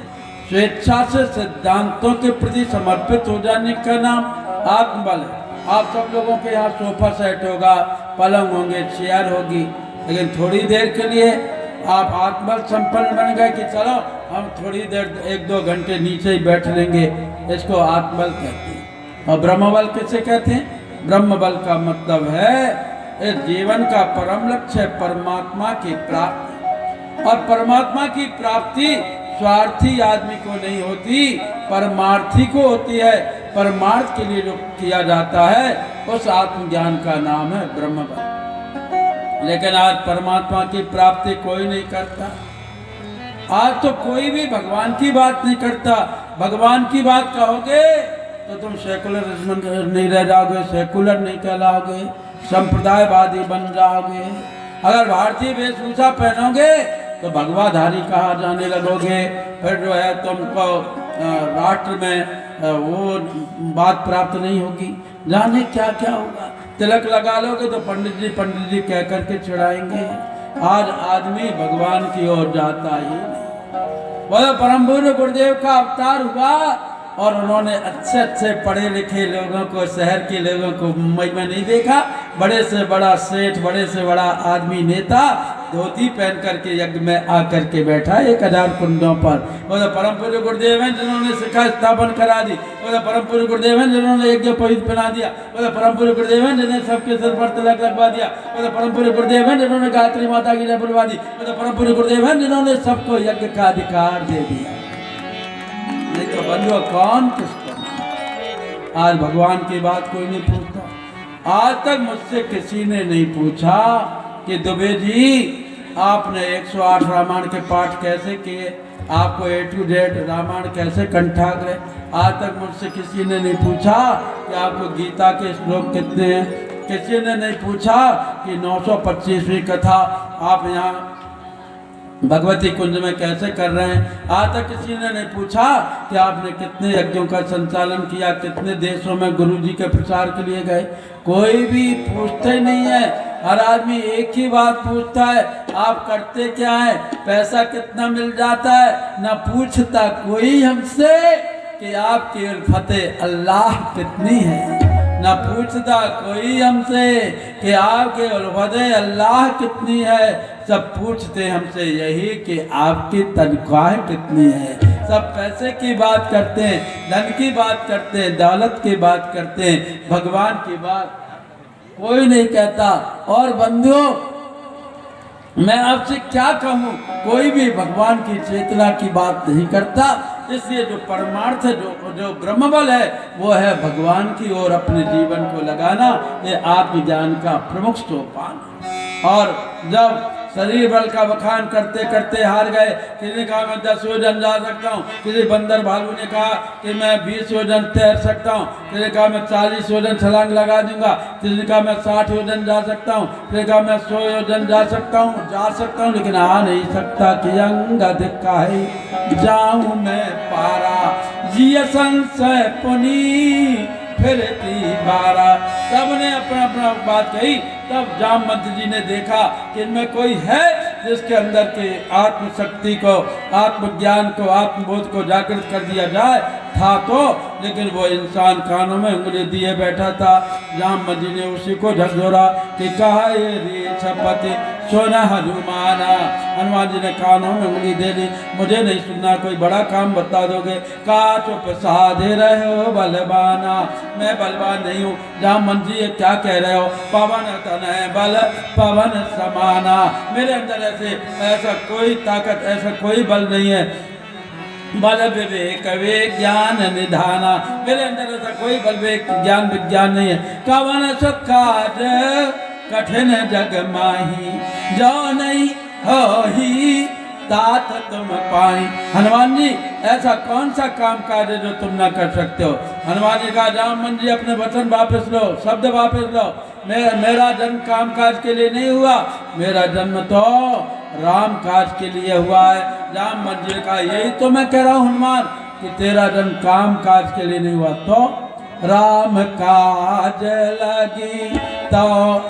स्वेच्छा से सिद्धांतों के प्रति समर्पित हो जाने का नाम आत्मबल है। आप सब लोगों के यहाँ सोफा सेट होगा, पलंग होंगे, चेयर होगी, लेकिन थोड़ी देर के लिए आप आत्मबल संपन्न बन गए कि चलो हम थोड़ी देर 1-2 घंटे नीचे ही बैठ लेंगे, इसको आत्मबल कहते हैं। और ब्रह्मबल किसे कहते हैं? ब्रह्मबल का मतलब है इस जीवन का परम लक्ष्य है परमात्मा की प्राप्ति। और परमात्मा की प्राप्ति स्वार्थी आदमी को नहीं होती, परमार्थी को होती है। परमार्थ के लिए जो किया जाता है उस आत्मज्ञान का नाम है ब्रह्मबल। लेकिन आज परमात्मा की प्राप्ति कोई नहीं करता। आज तो कोई भी भगवान की बात नहीं करता। भगवान की बात कहोगे तो तुम सेकुलरिज्म नहीं रह जाओगे, सेकुलर नहीं कहलाओगे, संप्रदायवादी बन जाओगे। अगर भारतीय वेशभूषा पहनोगे तो भगवाधारी कहा जाने लगोगे। फिर जो है तुमको राष्ट्र में वो बात प्राप्त नहीं होगी, जाने क्या क्या होगा। तिलक लगा लोगे तो पंडित जी कह करके चढ़ाएंगे। आज आदमी भगवान की ओर जाता ही नहीं। बोलो परम पूज्य गुरुदेव का अवतार हुआ और उन्होंने अच्छे पढ़े लिखे लोगों को, शहर के लोगों को मुंबई में नहीं देखा। बड़े से बड़ा सेठ, बड़े से बड़ा आदमी, नेता धोती पहन करके यज्ञ में आकर के बैठा 1000 कुंडों पर। वो तो परम पूज्य गुरुदेव हैं जिन्होंने शिखा स्थापन करा दी। वो तो परम पूज्य गुरुदेव हैं जिन्होंने यज्ञ पवित्र बना दिया। वो तो परम पूज्य गुरुदेव हैं जिन्होंने सबके सिर पर तिलक लगवा दिया। वो तो परम पूज्य गुरुदेव हैं जिन्होंने गायत्री माता की जय बुलवा दी। वो तो परम पूज्य गुरुदेव हैं जिन्होंने सबको यज्ञ का अधिकार दे दिया। नहीं तो बंधुओं कौन किसको? आज भगवान की बात कोई नहीं पूछता। आज तक मुझसे किसी ने नहीं पूछा कि दुबे जी आपने 108 रामायण के पाठ कैसे किए, आपको A to Z रामायण कैसे कंठाग्र। आज तक मुझसे किसी ने नहीं पूछा कि आपको गीता के श्लोक कितने हैं। किसी ने नहीं पूछा कि 925वीं कथा आप यहाँ भगवती कुंज में कैसे कर रहे हैं। आज तक किसी ने नहीं पूछा कि आपने कितने यज्ञों का संचालन किया, कितने देशों में गुरु जी के प्रचार के लिए गए। कोई भी पूछते ही नहीं है। हर आदमी एक ही बात पूछता है, आप करते क्या है, पैसा कितना मिल जाता है। ना पूछता कोई हमसे कि आपकी उल्फते अल्लाह कितनी है। ना पूछता कोई हमसे कि आपके उल्फते अल्लाह कितनी है। सब पूछते हमसे यही कि आपकी तनख्वाह कितनी है। सब पैसे की बात करते हैं, धन की बात करते हैं, दौलत की बात करते हैं, भगवान की बात कोई नहीं कहता। और बंधुओं मैं आपसे क्या कहूँ, कोई भी भगवान की चेतना की बात नहीं करता। इसलिए जो परमार्थ जो ब्रह्मबल है वो है भगवान की ओर अपने जीवन को लगाना। ये आत्मज्ञान का प्रमुख सोपान। और जब शरीर बल का बखान करते करते हार गए, किसी ने कहा मैं 10 योजन जा सकता हूँ, किसी बंदर भालू ने कहा कि मैं 20 योजन तैर सकता हूँ, किसी ने कहा मैं 40 योजन छलांग लगा दूंगा, किसी ने कहा मैं 60 योजन जा सकता हूँ, किसी ने कहा मैं 100 योजन जा सकता हूँ, लेकिन आ नहीं सकता कि अंग दिखाई जाऊँ मैं पारा जिय संशय पुनी फिरती बारा। सबने अपना अपना बात कही। तब जामवंत जी ने देखा कि इनमें कोई है जिसके अंदर के आत्मशक्ति को, आत्मज्ञान को, आत्मबोध को जागृत कर दिया जाए। था तो, लेकिन वो इंसान कानों में उंगली दिए बैठा था। जामवंत जी ने उसी को झकझोरा कि कहा ये रे छपति सोना हनुमाना। हनुमान जी ने कानों में उंगली दे दी, मुझे नहीं सुनना, कोई बड़ा काम बता दोगे। कहा चुप साधे रहे हो बलवाना, मैं बलवान नहीं हूँ। जामवंत जी ये क्या कह रहे हो, पवन तन है बल पवन समाना। मेरे अंदर ऐसा कोई ताकत, ऐसा कोई बल नहीं है। बल विवेक विज्ञान निधाना, मेरे अंदर ऐसा कोई बल विवेक ज्ञान विज्ञान नहीं है। कवन सकाज कठिन जग माही, जो नहीं हो ही तात तुम पाई। हनुमान जी ऐसा कौन सा काम काज है जो तुम ना कर सकते हो। हनुमान जी कहा जामवंत जी अपने वचन वापस लो, शब्द वापस लो। मेरा जन्म काम काज के लिए नहीं हुआ, मेरा जन्म तो राम काज के लिए हुआ है। जामवंत जी ने कहा यही तो मैं कह रहा हूँ हनुमान कि तेरा जन्म काम काज के लिए नहीं हुआ, तो राम काज लगी तो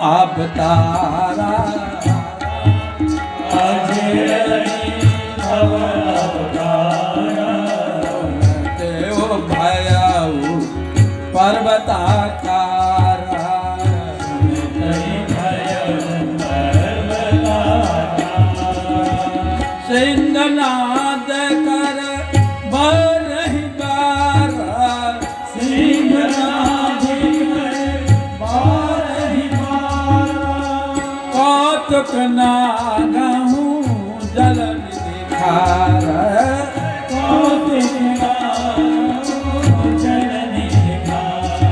अब तारा पर्वताकारा सिंहनाद कर बरहि बारा, सिंहनाद कर बरहि बारा। कौतुक नागहु जल निखारा, कौतुक नागहु जल निखारा।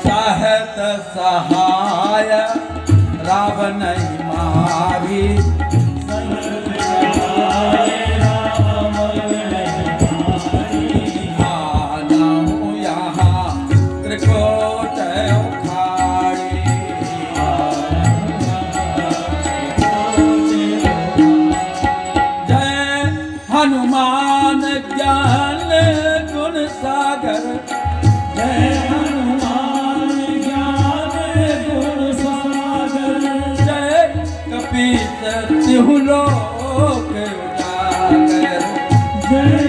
सहत सहाय रावण मारी, हनुमान ज्ञान गुण सागर, जय हनुमान ज्ञान गुण सागर। जय कपीस तिहु लोक उजागर, जय